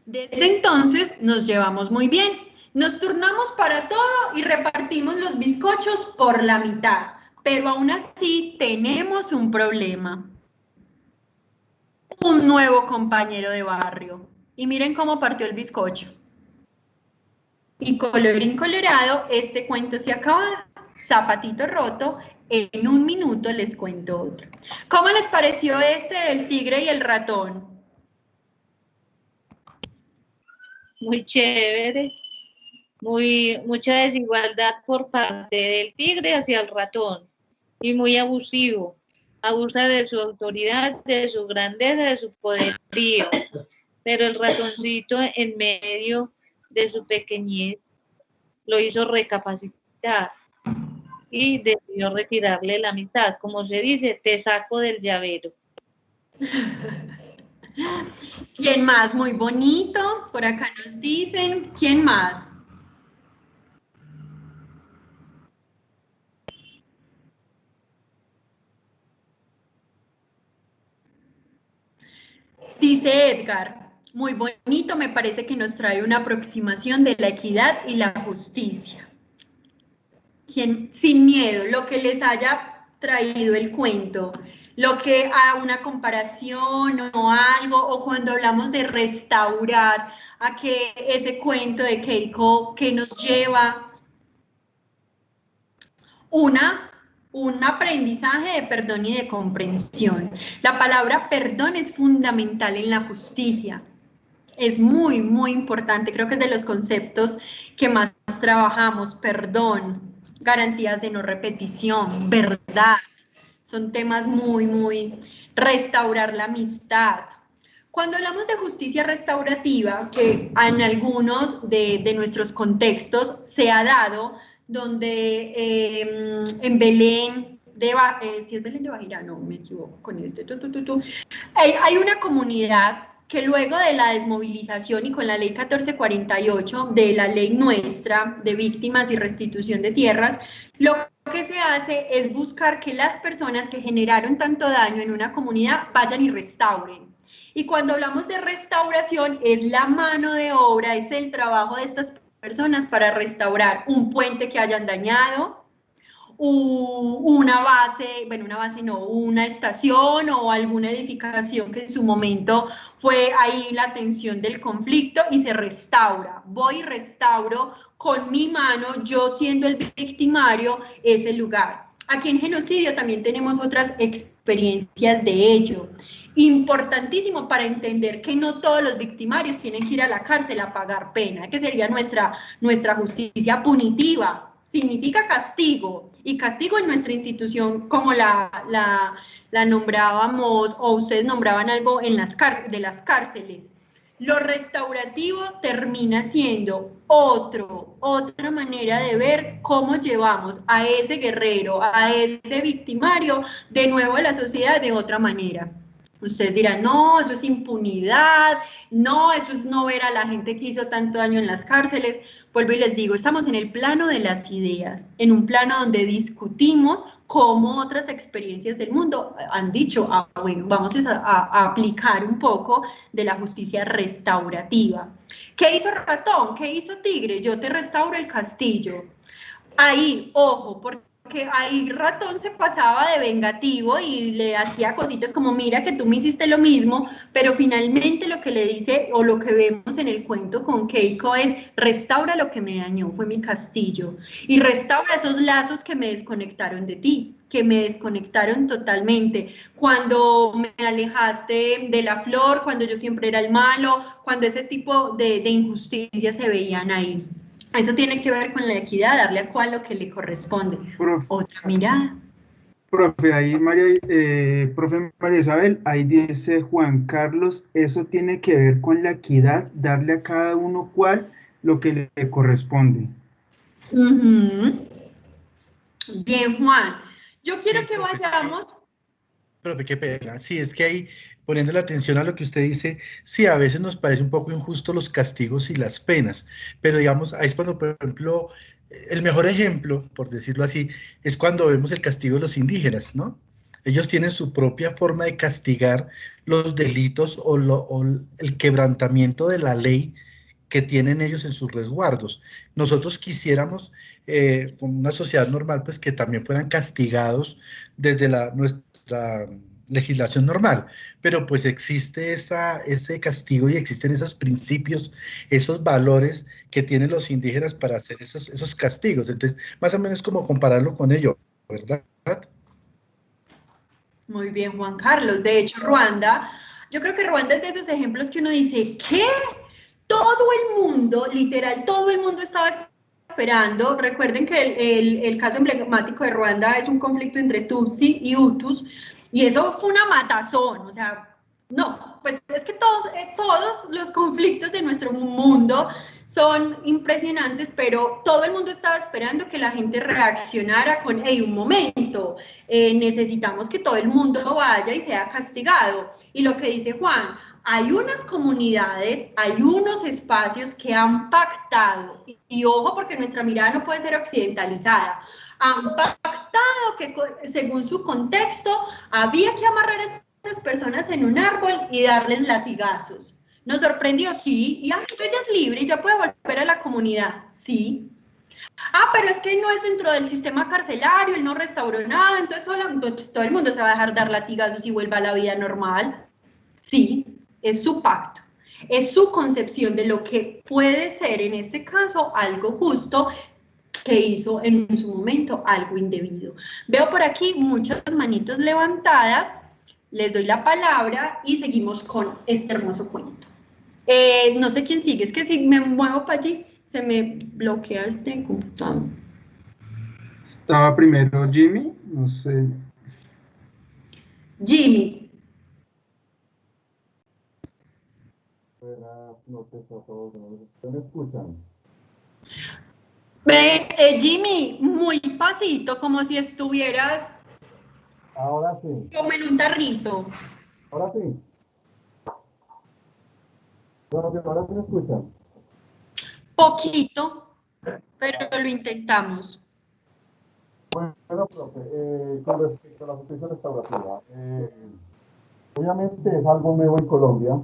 Desde entonces nos llevamos muy bien. Nos turnamos para todo y repartimos los bizcochos por la mitad, pero aún así tenemos un problema. Un nuevo compañero de barrio. Y miren cómo partió el bizcocho. Y colorín colorado, este cuento se acaba. Zapatito roto, En un minuto les cuento otro. ¿Cómo les pareció este del tigre y el ratón? Muy chévere. Mucha desigualdad por parte del tigre hacia el ratón. Y muy abusivo. Abusa de su autoridad, de su grandeza, de su poderío. Pero el ratoncito, en medio de su pequeñez, lo hizo recapacitar y decidió retirarle la amistad. Como se dice, te saco del llavero. ¿Quién más? Muy bonito. Por acá nos dicen. ¿Quién más? Dice Edgar, muy bonito, me parece que nos trae una aproximación de la equidad y la justicia. Sin miedo, lo que les haya traído el cuento, lo que a una comparación o algo, o cuando hablamos de restaurar, a que ese cuento de Keiko que nos lleva un aprendizaje de perdón y de comprensión. La palabra perdón es fundamental en la justicia. Es muy, muy importante. Creo que es de los conceptos que más trabajamos. Perdón, garantías de no repetición, verdad. Son temas muy, muy... Restaurar la amistad. Cuando hablamos de justicia restaurativa, que en algunos de nuestros contextos se ha dado, donde en Belén, si es Belén de Bajirá, no me equivoco con este, hay una comunidad que luego de la desmovilización y con la ley 1448, de la ley nuestra de víctimas y restitución de tierras, lo que se hace es buscar que las personas que generaron tanto daño en una comunidad vayan y restauren. Y cuando hablamos de restauración, es la mano de obra, es el trabajo de estas personas para restaurar un puente que hayan dañado, una estación o alguna edificación que en su momento fue ahí la atención del conflicto y se restaura. Voy y restauro con mi mano, yo siendo el victimario, ese lugar. Aquí en genocidio también tenemos otras experiencias de ello. Importantísimo para entender que no todos los victimarios tienen que ir a la cárcel a pagar pena, que sería nuestra justicia punitiva. Significa castigo, y castigo en nuestra institución, como la nombrábamos, o ustedes nombraban algo en de las cárceles. Lo restaurativo termina siendo otra manera de ver cómo llevamos a ese guerrero, a ese victimario, de nuevo a la sociedad de otra manera. Ustedes dirán, no, eso es impunidad, no, eso es no ver a la gente que hizo tanto daño en las cárceles. Vuelvo y les digo, estamos en el plano de las ideas, en un plano donde discutimos cómo otras experiencias del mundo han dicho, bueno, vamos a aplicar un poco de la justicia restaurativa. ¿Qué hizo ratón? ¿Qué hizo tigre? Yo te restauro el castillo. Ahí, ojo, porque ahí ratón se pasaba de vengativo y le hacía cositas como, mira que tú me hiciste lo mismo, pero finalmente lo que le dice, o lo que vemos en el cuento con Keiko es, restaura lo que me dañó, fue mi castillo, y restaura esos lazos que me desconectaron de ti, que me desconectaron totalmente, cuando me alejaste de la flor, cuando yo siempre era el malo, cuando ese tipo de injusticias se veían ahí. Eso tiene que ver con la equidad, darle a cual lo que le corresponde. Otra mirada. Profe, ahí profe María Isabel, ahí dice Juan Carlos, eso tiene que ver con la equidad, darle a cada uno cual lo que le corresponde. Bien, Juan. Yo quiero que vayamos... Profe, qué pena. Sí, es que ahí, poniendo la atención a lo que usted dice, sí, a veces nos parece un poco injusto los castigos y las penas, pero digamos, ahí es cuando, por ejemplo, el mejor ejemplo, por decirlo así, es cuando vemos el castigo de los indígenas, ¿no? Ellos tienen su propia forma de castigar los delitos o el quebrantamiento de la ley que tienen ellos en sus resguardos. Nosotros quisiéramos, con una sociedad normal, pues que también fueran castigados desde nuestra legislación normal, pero pues existe ese castigo y existen esos principios, esos valores que tienen los indígenas para hacer esos castigos. Entonces, más o menos como compararlo con ello. ¿verdad? Muy bien, Juan Carlos. De hecho, Ruanda, yo creo que Ruanda es de esos ejemplos que uno dice, ¿qué? Todo el mundo, literal, todo el mundo estaba esperando. Recuerden que el caso emblemático de Ruanda es un conflicto entre Tutsi y Hutus, y eso fue una matazón, o sea, no, pues es que todos los conflictos de nuestro mundo son impresionantes, pero todo el mundo estaba esperando que la gente reaccionara con, hey, un momento, necesitamos que todo el mundo vaya y sea castigado. Y lo que dice Juan, hay unas comunidades, hay unos espacios que han pactado, y ojo porque nuestra mirada no puede ser occidentalizada, han pactado que según su contexto había que amarrar a esas personas en un árbol y darles latigazos. Nos sorprendió, sí, y ella es libre y ya puede volver a la comunidad, sí. Ah, pero es que no es dentro del sistema carcelario, él no restauró nada, entonces todo el mundo se va a dejar dar latigazos y vuelva a la vida normal. Sí, es su pacto, es su concepción de lo que puede ser en este caso algo justo que hizo en su momento algo indebido. Veo por aquí muchas manitos levantadas, les doy la palabra y seguimos con este hermoso cuento. No sé quién sigue, es que si me muevo para allí se me bloquea este computador. Estaba primero Jimmy, no sé. Jimmy. Buenas noches a todos, ¿me escuchan? Jimmy, muy pasito, como si estuvieras Ahora sí. como en un tarrito. Ahora sí. Ahora sí me escuchan. Poquito, pero lo intentamos. Bueno, profe, con respecto a la justicia restaurativa, obviamente es algo nuevo en Colombia.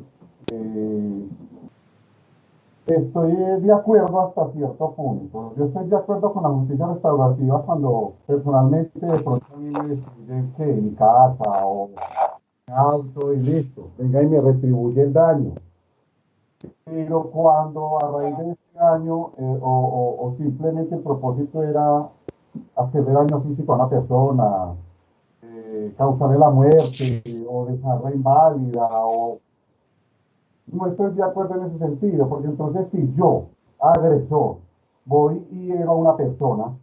Estoy de acuerdo hasta cierto punto. Yo estoy de acuerdo con la justicia restaurativa cuando personalmente de pronto a mí me destruyen que mi casa o mi auto y listo, venga y me retribuye el daño. Pero cuando a raíz de ese daño o simplemente el propósito era hacerle daño físico a una persona, causarle la muerte o dejarla inválida o... No estoy de acuerdo en ese sentido, porque entonces si yo, agresor, voy y hiero a una persona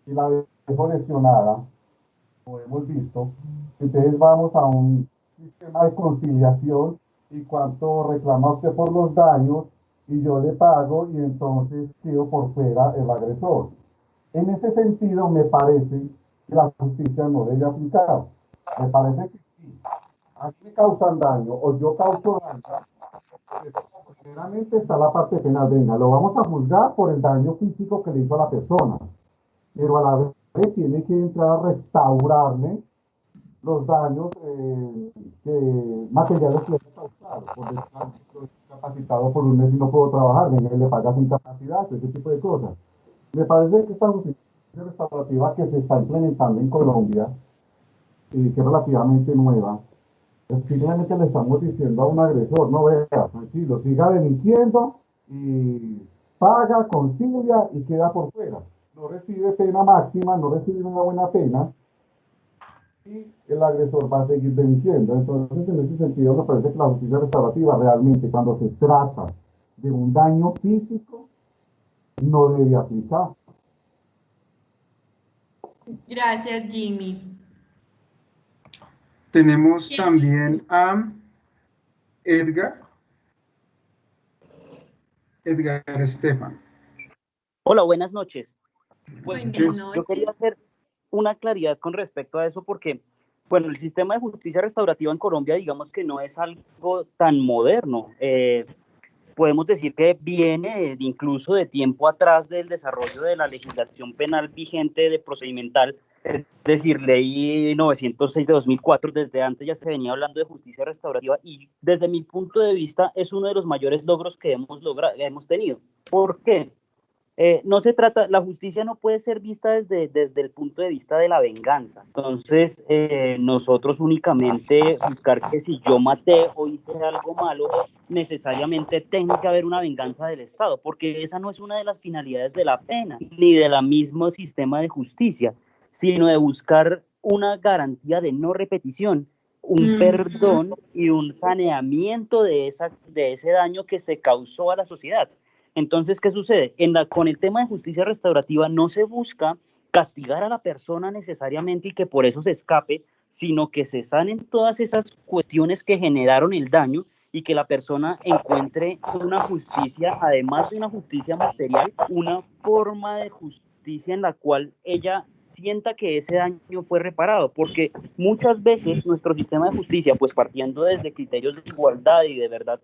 y la dejo lesionada, como hemos visto, entonces vamos a un sistema de conciliación y cuánto reclama usted por los daños y yo le pago y entonces quedo por fuera el agresor. En ese sentido me parece que la justicia no debe aplicar. Me parece que sí, a mí me causan daño o yo causo daño. Generalmente está la parte penal, venga, lo vamos a juzgar por el daño físico que le hizo a la persona, pero a la vez tiene que entrar a restaurarle los daños materiales que le han causado, por descanso, estoy incapacitado por un mes y no puedo trabajar, venga y le pagas incapacidad, ese tipo de cosas. Me parece que esta justicia restaurativa que se está implementando en Colombia, que es relativamente nueva, simplemente le estamos diciendo a un agresor, no vea, tranquilo, siga delinquiendo y paga, concilia y queda por fuera. No recibe pena máxima, no recibe una buena pena y el agresor va a seguir delinquiendo. Entonces, en ese sentido, me parece que la justicia restaurativa realmente, cuando se trata de un daño físico, no debe aplicar. Gracias, Jimmy. Tenemos también a Edgar Estefan. Hola, buenas noches. Buenas Yo quería hacer una claridad con respecto a eso porque, bueno, el sistema de justicia restaurativa en Colombia, digamos que no es algo tan moderno. Podemos decir que viene incluso de tiempo atrás del desarrollo de la legislación penal vigente de procedimental, es decir, ley 906 de 2004, desde antes ya se venía hablando de justicia restaurativa y desde mi punto de vista es uno de los mayores logros que hemos tenido. ¿Por qué? No se trata, la justicia no puede ser vista desde el punto de vista de la venganza. Entonces, nosotros únicamente buscar que si yo maté o hice algo malo, necesariamente tiene que haber una venganza del Estado, porque esa no es una de las finalidades de la pena, ni del mismo sistema de justicia, sino de buscar una garantía de no repetición, un perdón y un saneamiento de ese daño que se causó a la sociedad. Entonces, ¿qué sucede? Con el tema de justicia restaurativa no se busca castigar a la persona necesariamente y que por eso se escape, sino que se sanen todas esas cuestiones que generaron el daño y que la persona encuentre una justicia, además de una justicia material, una forma de justicia en la cual ella sienta que ese daño fue reparado, porque muchas veces nuestro sistema de justicia, pues partiendo desde criterios de igualdad y de verdad,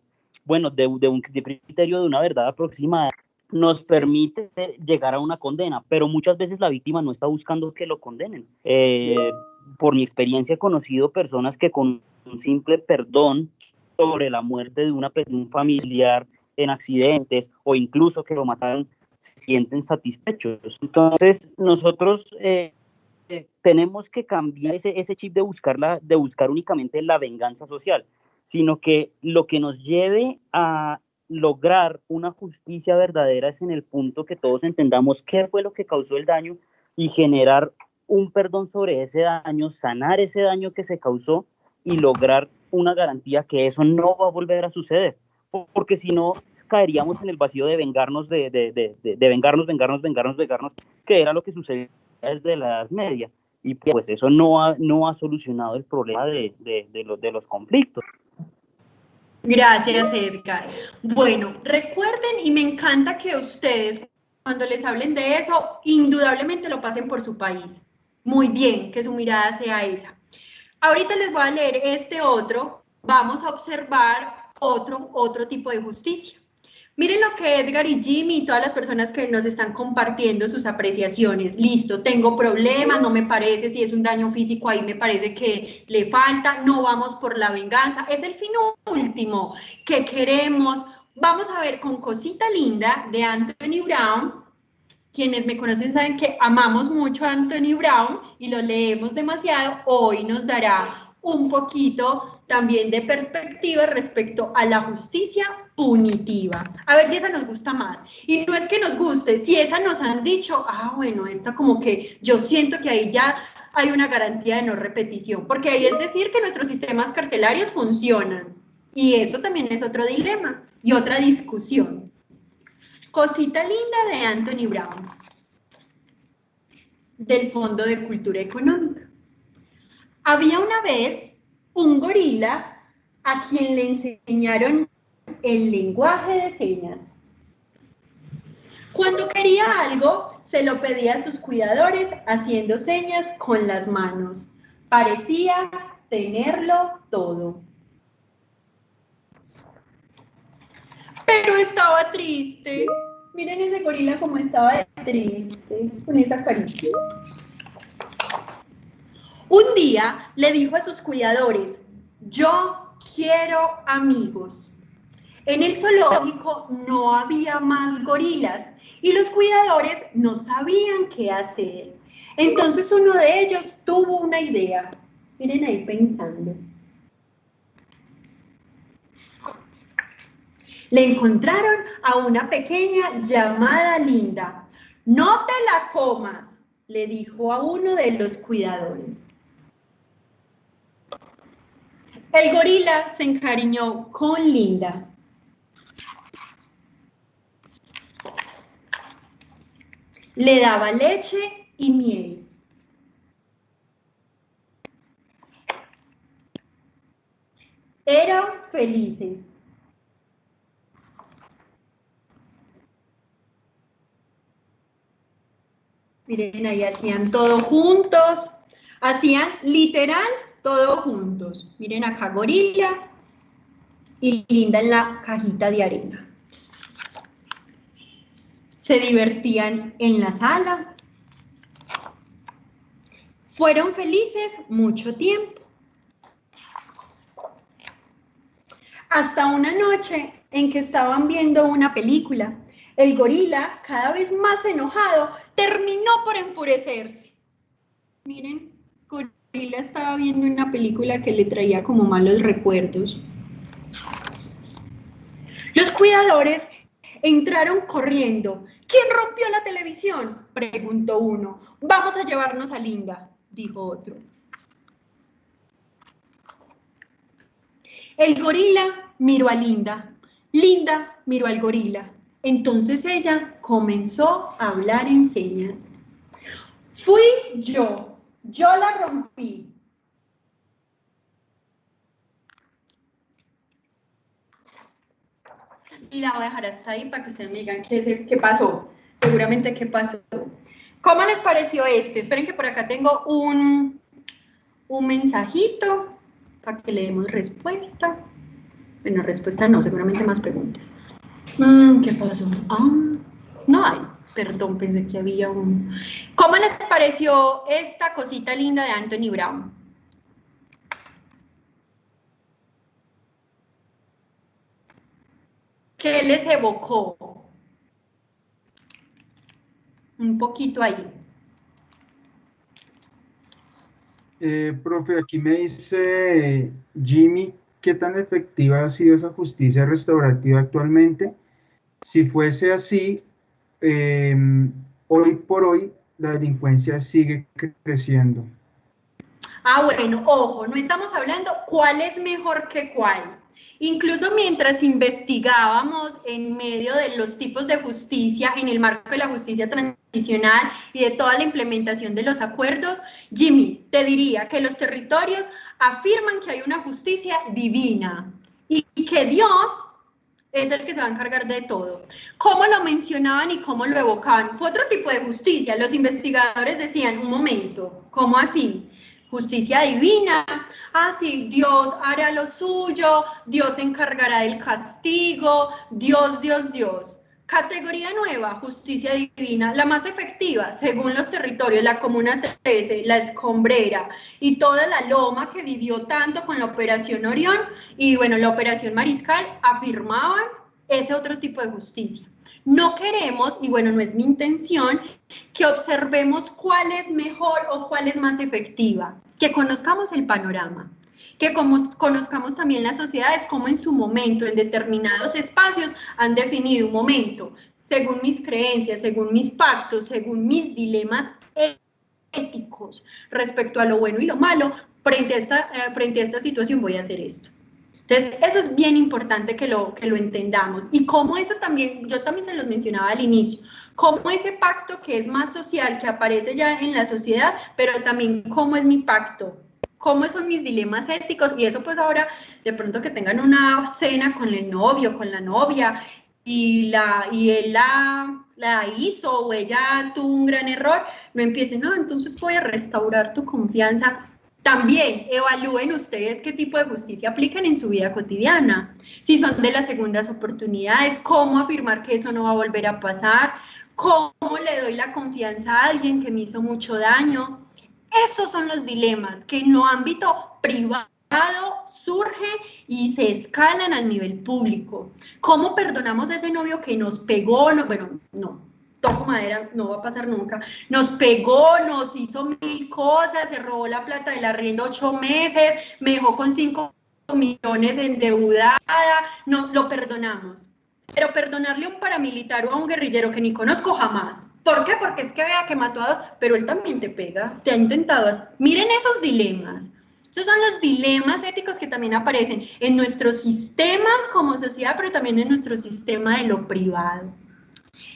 bueno, de un criterio de una verdad aproximada, nos permite llegar a una condena, pero muchas veces la víctima no está buscando que lo condenen. Por mi experiencia he conocido personas que con un simple perdón sobre la muerte de un familiar en accidentes o incluso que lo mataron, se sienten satisfechos. Entonces nosotros tenemos que cambiar ese chip de buscar únicamente la venganza social, sino que lo que nos lleve a lograr una justicia verdadera es en el punto que todos entendamos qué fue lo que causó el daño y generar un perdón sobre ese daño, sanar ese daño que se causó y lograr una garantía que eso no va a volver a suceder, porque si no caeríamos en el vacío de vengarnos, de vengarnos, que era lo que sucedía desde la Edad Media, y pues eso no ha solucionado el problema de los conflictos. Gracias, Edgar. Bueno, recuerden, y me encanta que ustedes, cuando les hablen de eso, indudablemente lo pasen por su país. Muy bien, que su mirada sea esa. Ahorita les voy a leer este otro, vamos a observar otro tipo de justicia. Miren lo que Edgar y Jimmy y todas las personas que nos están compartiendo sus apreciaciones. Listo, tengo problemas, no me parece, si es un daño físico ahí me parece que le falta, no vamos por la venganza, es el fin último que queremos. Vamos a ver con Cosita Linda de Anthony Brown. Quienes me conocen saben que amamos mucho a Anthony Brown y lo leemos demasiado. Hoy nos dará un poquito también de perspectiva respecto a la justicia punitiva. A ver si esa nos gusta más. Y no es que nos guste, si esa nos han dicho, bueno, esta como que yo siento que ahí ya hay una garantía de no repetición, porque ahí es decir que nuestros sistemas carcelarios funcionan. Y eso también es otro dilema y otra discusión. Cosita Linda de Anthony Brown, del Fondo de Cultura Económica. Había una vez un gorila a quien le enseñaron el lenguaje de señas. Cuando quería algo, se lo pedía a sus cuidadores haciendo señas con las manos. Parecía tenerlo todo. Pero estaba triste. Miren ese gorila como estaba triste, con esa carita. Un día le dijo a sus cuidadores, yo quiero amigos. En el zoológico no había más gorilas y los cuidadores no sabían qué hacer. Entonces uno de ellos tuvo una idea. Miren ahí pensando. Le encontraron a una pequeña llamada Linda. No te la comas, le dijo a uno de los cuidadores. El gorila se encariñó con Linda. Le daba leche y miel. Eran felices. Miren, ahí hacían todo juntos, hacían literal todo juntos. Miren acá gorila y Linda en la cajita de arena. Se divertían en la sala. Fueron felices mucho tiempo. Hasta una noche en que estaban viendo una película. El gorila, cada vez más enojado, terminó por enfurecerse. Miren, gorila estaba viendo una película que le traía como malos recuerdos. Los cuidadores entraron corriendo. ¿Quién rompió la televisión?, preguntó uno. Vamos a llevarnos a Linda, dijo otro. El gorila miró a Linda. Linda miró al gorila. Entonces ella comenzó a hablar en señas. Fui yo la rompí. Y la voy a dejar hasta ahí para que ustedes me digan qué pasó. Seguramente qué pasó. ¿Cómo les pareció este? Esperen que por acá tengo un mensajito para que le demos respuesta. Bueno, respuesta no, seguramente más preguntas. ¿Qué pasó? No hay. Perdón, pensé que había un... ¿Cómo les pareció esta cosita linda de Anthony Brown? ¿Qué les evocó? Un poquito ahí. Profe, aquí me dice Jimmy, ¿qué tan efectiva ha sido esa justicia restaurativa actualmente? Si fuese así, hoy por hoy la delincuencia sigue creciendo. Bueno, ojo, no estamos hablando cuál es mejor que cuál. Incluso mientras investigábamos en medio de los tipos de justicia, en el marco de la justicia transicional y de toda la implementación de los acuerdos, Jimmy, te diría que los territorios afirman que hay una justicia divina y que Dios es el que se va a encargar de todo. ¿Cómo lo mencionaban y cómo lo evocaban? Fue otro tipo de justicia. Los investigadores decían, un momento, ¿cómo así? Justicia divina, sí, Dios hará lo suyo, Dios se encargará del castigo, Dios. Categoría nueva, justicia divina, la más efectiva, según los territorios, la Comuna 13, la Escombrera y toda la loma que vivió tanto con la Operación Orión y, bueno, la Operación Mariscal, afirmaban ese otro tipo de justicia. No queremos, y bueno, no es mi intención, que observemos cuál es mejor o cuál es más efectiva, que conozcamos el panorama, que conozcamos también las sociedades, como en su momento, en determinados espacios, han definido un momento, según mis creencias, según mis pactos, según mis dilemas éticos respecto a lo bueno y lo malo, frente a esta situación voy a hacer esto. Entonces, eso es bien importante que lo entendamos. Y cómo eso también, yo también se los mencionaba al inicio, cómo ese pacto que es más social, que aparece ya en la sociedad, pero también cómo es mi pacto, cómo son mis dilemas éticos, y eso pues ahora, de pronto que tengan una cena con el novio, con la novia, y él la hizo, o ella tuvo un gran error, no empiecen, no, entonces voy a restaurar tu confianza. También evalúen ustedes qué tipo de justicia aplican en su vida cotidiana, si son de las segundas oportunidades, cómo afirmar que eso no va a volver a pasar, cómo le doy la confianza a alguien que me hizo mucho daño. Esos son los dilemas que en lo ámbito privado surge y se escalan al nivel público. ¿Cómo perdonamos a ese novio que nos pegó? No, toco madera, no va a pasar nunca, nos pegó, nos hizo 1000 cosas, se robó la plata del arriendo 8 meses, me dejó con 5 millones endeudada, no, lo perdonamos. Pero perdonarle a un paramilitar o a un guerrillero que ni conozco jamás. ¿Por qué? Porque es que vea que mató a 2, pero él también te pega, te ha intentado hacer. Miren esos dilemas. Esos son los dilemas éticos que también aparecen en nuestro sistema como sociedad, pero también en nuestro sistema de lo privado.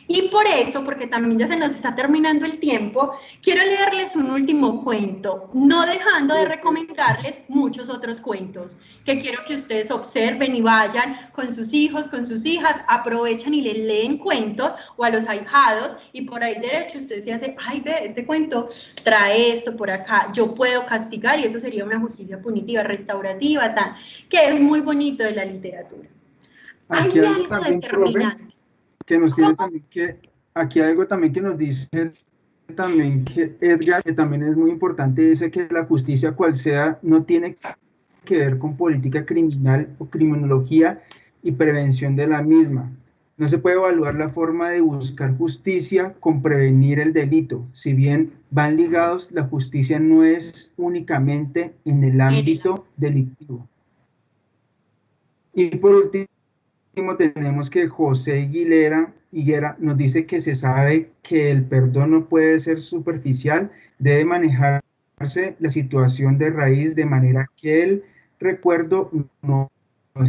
Y por eso, porque también ya se nos está terminando el tiempo, quiero leerles un último cuento, no dejando de recomendarles muchos otros cuentos, que quiero que ustedes observen y vayan con sus hijos, con sus hijas, aprovechen y les leen cuentos, o a los ahijados, y por ahí derecho usted se hace, ay, ve, este cuento trae esto por acá, yo puedo castigar, y eso sería una justicia punitiva, restaurativa, tal, que es muy bonito de la literatura. Aquí Hay algo determinante. Que nos tiene también que, aquí hay algo también que nos dice también que Edgar, que también es muy importante, dice que la justicia cual sea no tiene que ver con política criminal o criminología y prevención de la misma. No se puede evaluar la forma de buscar justicia con prevenir el delito. Si bien van ligados, la justicia no es únicamente en el ámbito delictivo. Y por último, tenemos que José Higuera nos dice que se sabe que el perdón no puede ser superficial, debe manejarse la situación de raíz de manera que el recuerdo no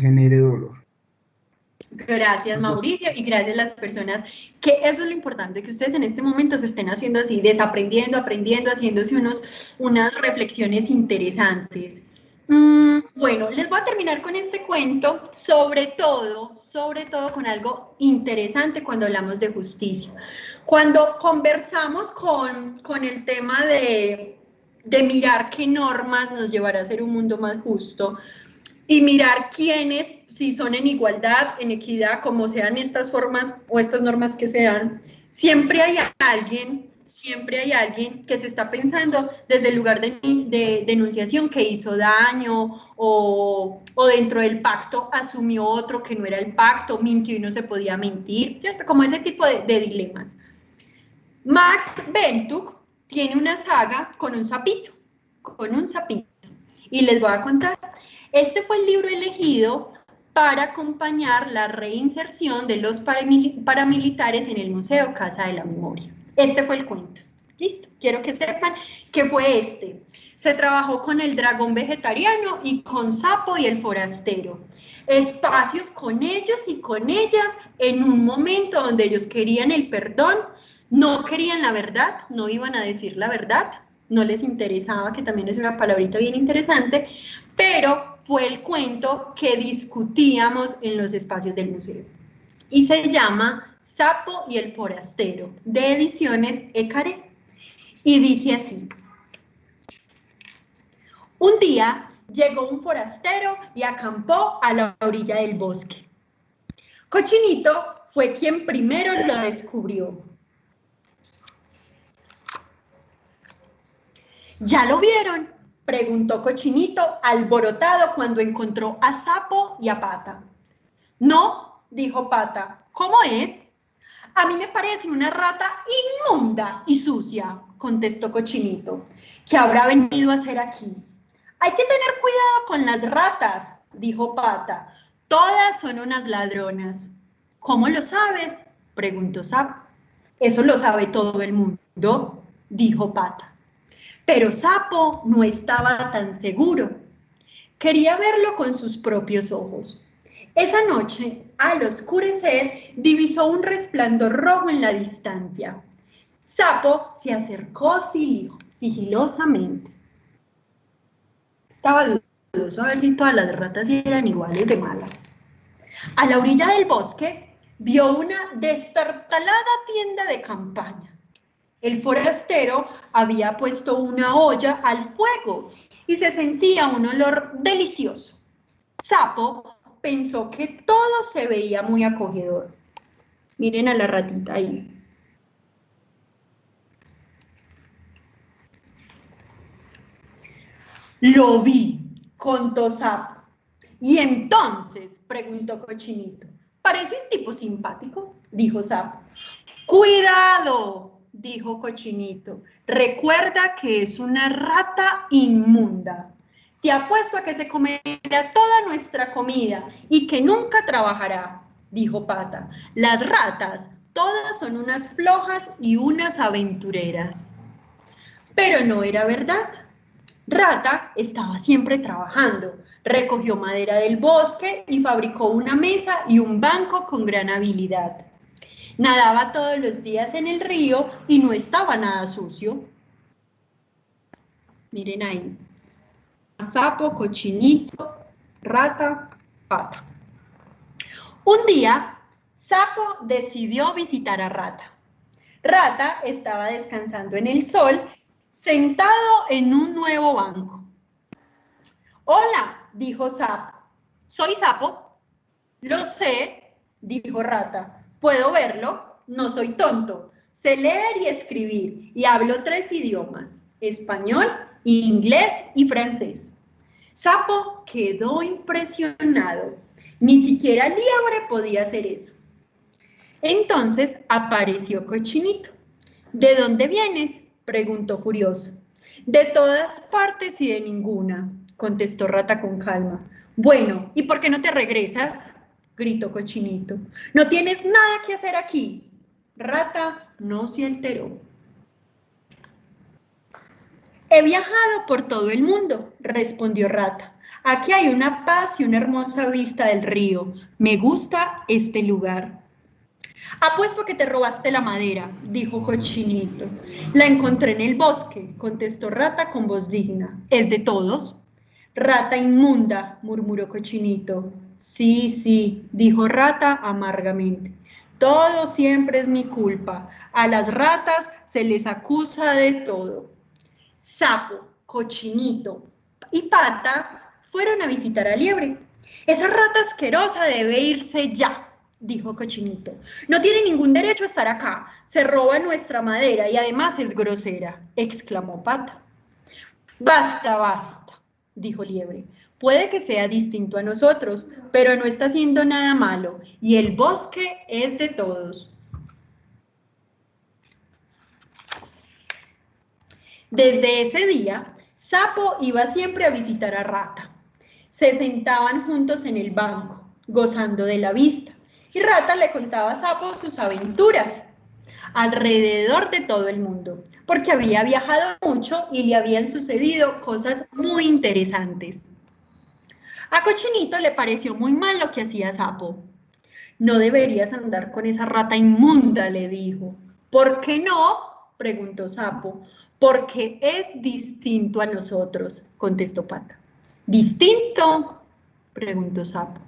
genere dolor. Gracias, Mauricio, y gracias a las personas que eso es lo importante, que ustedes en este momento se estén haciendo así, desaprendiendo, aprendiendo, haciéndose unas reflexiones interesantes. Bueno, les voy a terminar con este cuento, sobre todo con algo interesante cuando hablamos de justicia. Cuando conversamos con el tema de mirar qué normas nos llevará a ser un mundo más justo y mirar quiénes, si son en igualdad, en equidad, como sean estas formas o estas normas que sean, siempre hay alguien que se está pensando desde el lugar de denunciación que hizo daño o dentro del pacto asumió otro que no era el pacto, mintió y no se podía mentir, ¿cierto? Como ese tipo de dilemas. Max Beltuk tiene una saga con un sapito, y les voy a contar. Este fue el libro elegido para acompañar la reinserción de los paramilitares en el Museo Casa de la Memoria. Este fue el cuento. Listo, quiero que sepan que fue este. Se trabajó con el dragón vegetariano y con Sapo y el forastero. Espacios con ellos y con ellas en un momento donde ellos querían el perdón, no querían la verdad, no iban a decir la verdad, no les interesaba, que también es una palabrita bien interesante, pero fue el cuento que discutíamos en los espacios del museo. Y se llama Sapo y el forastero, de Ediciones Ecaré. Y dice así: un día llegó un forastero y acampó a la orilla del bosque. Cochinito fue quien primero lo descubrió. ¿Ya lo vieron?, preguntó Cochinito alborotado cuando encontró a Sapo y a Pata. No, dijo Pata. ¿Cómo es? A mí me parece una rata inmunda y sucia, contestó Cochinito. ¿Qué habrá venido a hacer aquí? Hay que tener cuidado con las ratas, dijo Pata. Todas son unas ladronas. ¿Cómo lo sabes?, preguntó Sapo. Eso lo sabe todo el mundo, dijo Pata. Pero Sapo no estaba tan seguro. Quería verlo con sus propios ojos. Esa noche, al oscurecer, divisó un resplandor rojo en la distancia. Sapo se acercó sigilosamente. Estaba dudoso a ver si todas las ratas eran iguales de malas. A la orilla del bosque, vio una destartalada tienda de campaña. El forastero había puesto una olla al fuego y se sentía un olor delicioso. Sapo pensó que todo se veía muy acogedor. Miren a la ratita ahí. Lo vi, contó Sapo. ¿Y entonces?, preguntó Cochinito. Parece un tipo simpático, dijo Sapo. ¡Cuidado!, dijo Cochinito. Recuerda que es una rata inmunda. Te apuesto a que se comerá toda nuestra comida y que nunca trabajará, dijo Pata. Las ratas, todas son unas flojas y unas aventureras. Pero no era verdad. Rata estaba siempre trabajando. Recogió madera del bosque y fabricó una mesa y un banco con gran habilidad. Nadaba todos los días en el río y no estaba nada sucio. Miren ahí. Sapo, Cochinito, Rata, Pata. Un día, Sapo decidió visitar a Rata. Rata estaba descansando en el sol, sentado en un nuevo banco. Hola, dijo Sapo. ¿Soy Sapo? Lo sé, dijo Rata. ¿Puedo verlo? No soy tonto. Sé leer y escribir y hablo 3 idiomas, español, inglés y francés. Sapo quedó impresionado. Ni siquiera Liebre podía hacer eso. Entonces apareció Cochinito. ¿De dónde vienes?, preguntó furioso. De todas partes y de ninguna, contestó Rata con calma. Bueno, ¿y por qué no te regresas? gritó Cochinito. ¿No tienes nada que hacer aquí? Rata no se alteró. He viajado por todo el mundo, respondió Rata. Aquí hay una paz y una hermosa vista del río. Me gusta este lugar. Apuesto que te robaste la madera, dijo Cochinito. La encontré en el bosque, contestó Rata con voz digna. ¿Es de todos? Rata inmunda, murmuró Cochinito. Sí, sí, dijo Rata amargamente. Todo siempre es mi culpa. A las ratas se les acusa de todo. Sapo, Cochinito y Pata fueron a visitar a Liebre. Esa rata asquerosa debe irse ya, dijo Cochinito. No tiene ningún derecho a estar acá. Se roba nuestra madera y además es grosera, exclamó Pata. Basta, basta, dijo Liebre. Puede que sea distinto a nosotros, pero no está haciendo nada malo y el bosque es de todos. Desde ese día, Sapo iba siempre a visitar a Rata. Se sentaban juntos en el banco, gozando de la vista, y Rata le contaba a Sapo sus aventuras alrededor de todo el mundo, porque había viajado mucho y le habían sucedido cosas muy interesantes. A Cochinito le pareció muy mal lo que hacía Sapo. No deberías andar con esa rata inmunda, le dijo. ¿Por qué no?, preguntó Sapo. Porque es distinto a nosotros, contestó Pata. ¿Distinto?, preguntó Sapo.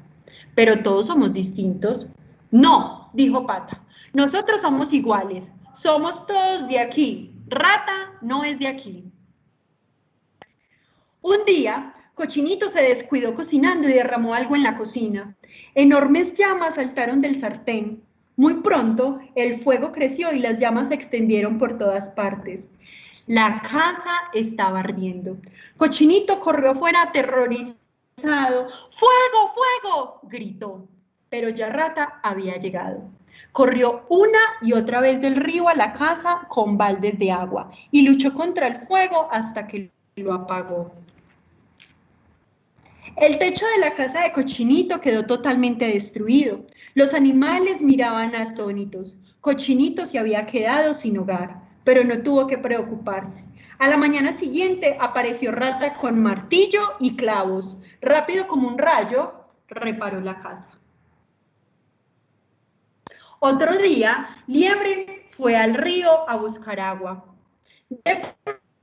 ¿Pero todos somos distintos? No, dijo Pata. Nosotros somos iguales. Somos todos de aquí. Rata no es de aquí. Un día, Cochinito se descuidó cocinando y derramó algo en la cocina. Enormes llamas saltaron del sartén. Muy pronto, el fuego creció y las llamas se extendieron por todas partes. La casa estaba ardiendo. Cochinito corrió afuera aterrorizado. ¡Fuego, fuego!, gritó. Pero ya Rata había llegado. Corrió una y otra vez del río a la casa con baldes de agua y luchó contra el fuego hasta que lo apagó. El techo de la casa de Cochinito quedó totalmente destruido. Los animales miraban atónitos. Cochinito se había quedado sin hogar, pero no tuvo que preocuparse. A la mañana siguiente apareció Rata con martillo y clavos. Rápido como un rayo, reparó la casa. Otro día, Liebre fue al río a buscar agua. De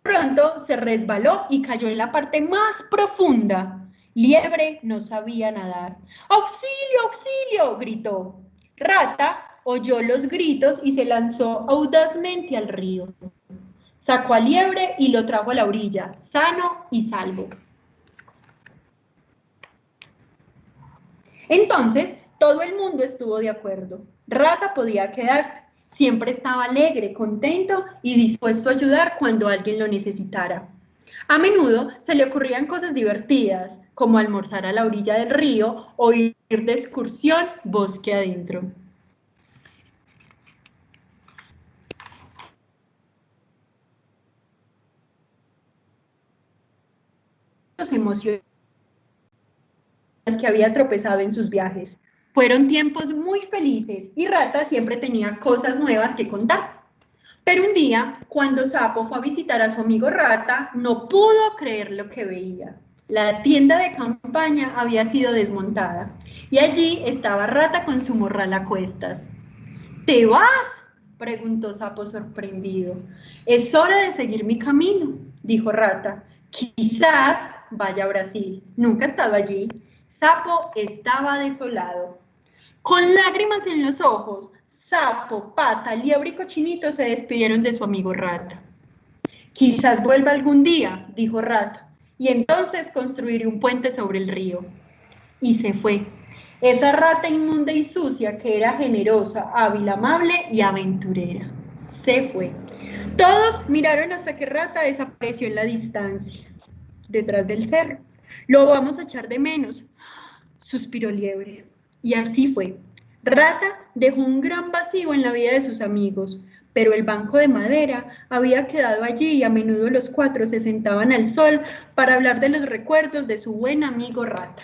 pronto se resbaló y cayó en la parte más profunda. Liebre no sabía nadar. ¡Auxilio, auxilio!, gritó. Rata oyó los gritos y se lanzó audazmente al río. Sacó a Liebre y lo trajo a la orilla, sano y salvo. Entonces, todo el mundo estuvo de acuerdo. Rata podía quedarse. Siempre estaba alegre, contento y dispuesto a ayudar cuando alguien lo necesitara. A menudo se le ocurrían cosas divertidas, como almorzar a la orilla del río o ir de excursión bosque adentro. Las emociones que había tropezado en sus viajes. Fueron tiempos muy felices y Rata siempre tenía cosas nuevas que contar. Pero un día, cuando Sapo fue a visitar a su amigo Rata, no pudo creer lo que veía. La tienda de campaña había sido desmontada y allí estaba Rata con su morral a cuestas. ¿Te vas?, preguntó Sapo sorprendido. Es hora de seguir mi camino, dijo Rata. Quizás vaya a Brasil. Nunca he estado allí. Sapo estaba desolado. Con lágrimas en los ojos, Sapo, Pata, Liebre y Cochinito se despidieron de su amigo Rata. Quizás vuelva algún día, dijo Rata, y entonces construiré un puente sobre el río. Y se fue. Esa rata inmunda y sucia que era generosa, hábil, amable y aventurera. Se fue. Todos miraron hasta que Rata desapareció en la distancia, detrás del cerro. Lo vamos a echar de menos, suspiró Liebre. Y así fue. Rata dejó un gran vacío en la vida de sus amigos, pero el banco de madera había quedado allí y a menudo los cuatro se sentaban al sol para hablar de los recuerdos de su buen amigo Rata.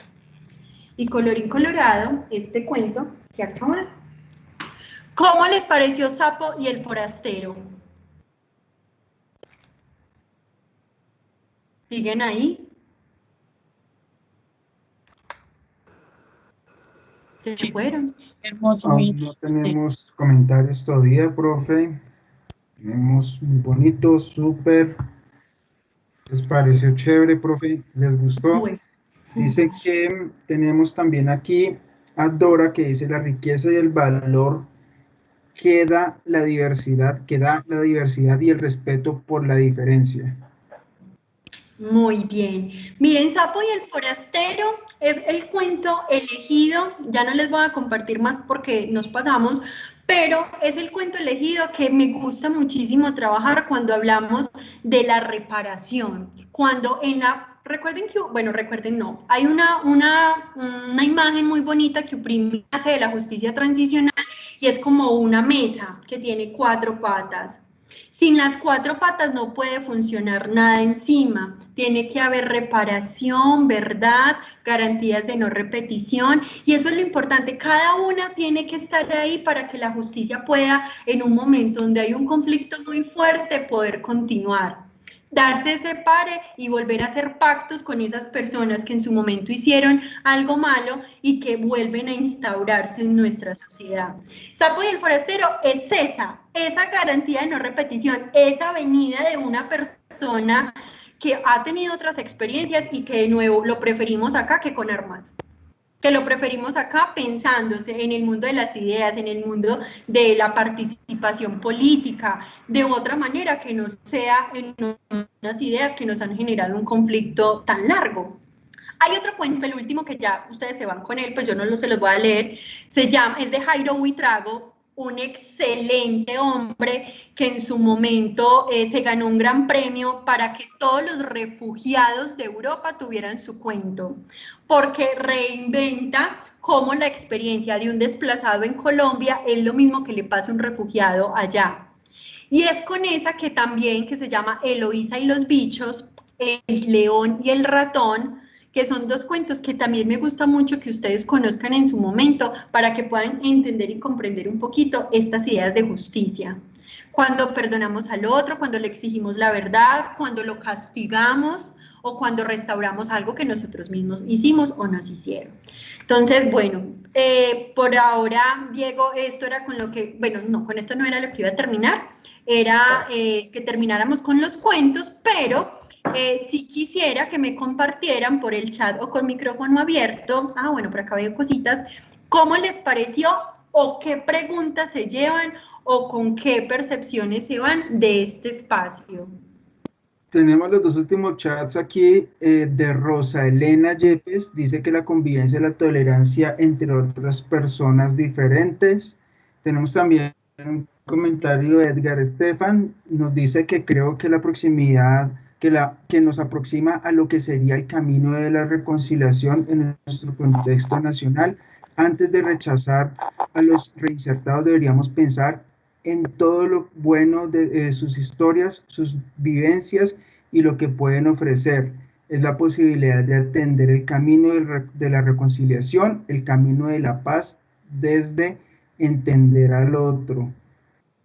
Y colorín colorado, este cuento se acaba. ¿Cómo les pareció Sapo y el forastero? ¿Siguen ahí? Se fueron. Hermoso. Aún no tenemos comentarios todavía, profe. Tenemos muy bonito, súper. ¿Les pareció chévere, profe? ¿Les gustó? Bueno. Dice que tenemos también aquí a Dora que dice la riqueza y el valor que da la diversidad y el respeto por la diferencia. Muy bien. Miren, Sapo y el forastero es el cuento elegido, ya no les voy a compartir más porque nos pasamos, pero es el cuento elegido que me gusta muchísimo trabajar cuando hablamos de la reparación, cuando en la... Recuerden que, bueno, recuerden no, hay una imagen muy bonita que Uprimi hace de la justicia transicional y es como una mesa que tiene 4 patas. Sin las 4 patas no puede funcionar nada encima, tiene que haber reparación, verdad, garantías de no repetición y eso es lo importante, cada una tiene que estar ahí para que la justicia pueda en un momento donde hay un conflicto muy fuerte poder continuar. Darse ese pare y volver a hacer pactos con esas personas que en su momento hicieron algo malo y que vuelven a instaurarse en nuestra sociedad. Sapo y el forastero es esa garantía de no repetición, esa venida de una persona que ha tenido otras experiencias y que de nuevo lo preferimos acá que con armas. Que lo preferimos acá pensándose en el mundo de las ideas, en el mundo de la participación política, de otra manera que no sea en unas ideas que nos han generado un conflicto tan largo. Hay otro cuento, el último que ya ustedes se van con él, pues yo no se los voy a leer, es de Jairo Buitrago, un excelente hombre que en su momento se ganó un gran premio para que todos los refugiados de Europa tuvieran su cuento, porque reinventa cómo la experiencia de un desplazado en Colombia es lo mismo que le pasa a un refugiado allá. Y es con esa que también, que se llama Eloísa y los bichos, el león y el ratón, que son 2 cuentos que también me gusta mucho que ustedes conozcan en su momento para que puedan entender y comprender un poquito estas ideas de justicia. Cuando perdonamos al otro, cuando le exigimos la verdad, cuando lo castigamos o cuando restauramos algo que nosotros mismos hicimos o nos hicieron. Entonces, bueno, por ahora, Diego, esto era con lo que, bueno, no, con esto no era lo que iba a terminar, era que termináramos con los cuentos, pero si quisiera que me compartieran por el chat o con micrófono abierto, bueno, por acá veo cositas, ¿cómo les pareció o qué preguntas se llevan o con qué percepciones se van de este espacio? Tenemos los 2 últimos chats aquí de Rosa Elena Yepes, dice que la convivencia y la tolerancia entre otras personas diferentes. Tenemos también un comentario de Edgar Estefan, nos dice que creo que la proximidad que nos aproxima a lo que sería el camino de la reconciliación en nuestro contexto nacional. Antes de rechazar a los reinsertados deberíamos pensar en todo lo bueno de sus historias, sus vivencias y lo que pueden ofrecer. Es la posibilidad de atender el camino de la reconciliación, el camino de la paz desde entender al otro.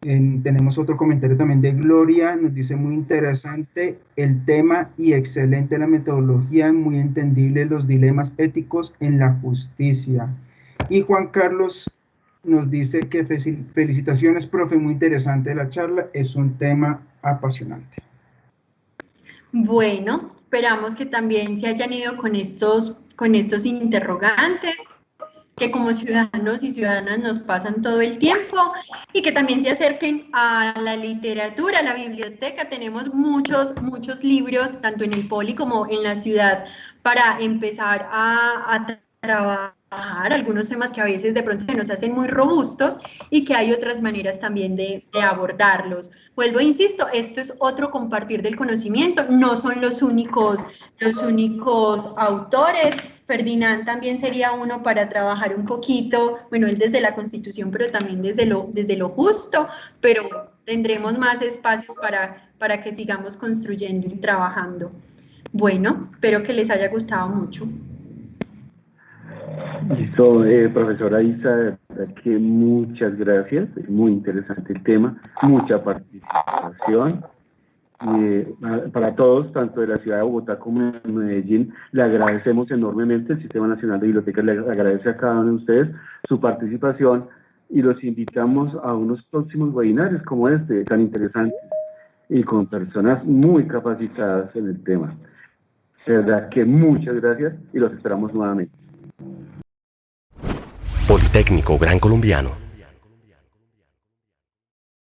Tenemos otro comentario también de Gloria, nos dice muy interesante el tema y excelente la metodología, muy entendible los dilemas éticos en la justicia. Y Juan Carlos nos dice que felicitaciones, profe, muy interesante la charla, es un tema apasionante. Bueno, esperamos que también se hayan ido con estos interrogantes, que como ciudadanos y ciudadanas nos pasan todo el tiempo y que también se acerquen a la literatura, a la biblioteca. Tenemos muchos libros, tanto en el Poli como en la ciudad, para empezar a trabajar algunos temas que a veces de pronto se nos hacen muy robustos y que hay otras maneras también de abordarlos. Vuelvo e insisto, esto es otro compartir del conocimiento, no son los únicos autores. Ferdinand también sería uno para trabajar un poquito, bueno, él desde la Constitución, pero también desde lo justo, pero tendremos más espacios para que sigamos construyendo y trabajando. Bueno, espero que les haya gustado mucho. Profesora Isa, de verdad que muchas gracias, es muy interesante el tema, mucha participación. Para todos, tanto de la ciudad de Bogotá como de Medellín, le agradecemos enormemente. El Sistema Nacional de Bibliotecas le agradece a cada uno de ustedes su participación y los invitamos a unos próximos webinarios como este, tan interesantes y con personas muy capacitadas en el tema. De verdad que muchas gracias y los esperamos nuevamente. Politécnico Gran Colombiano.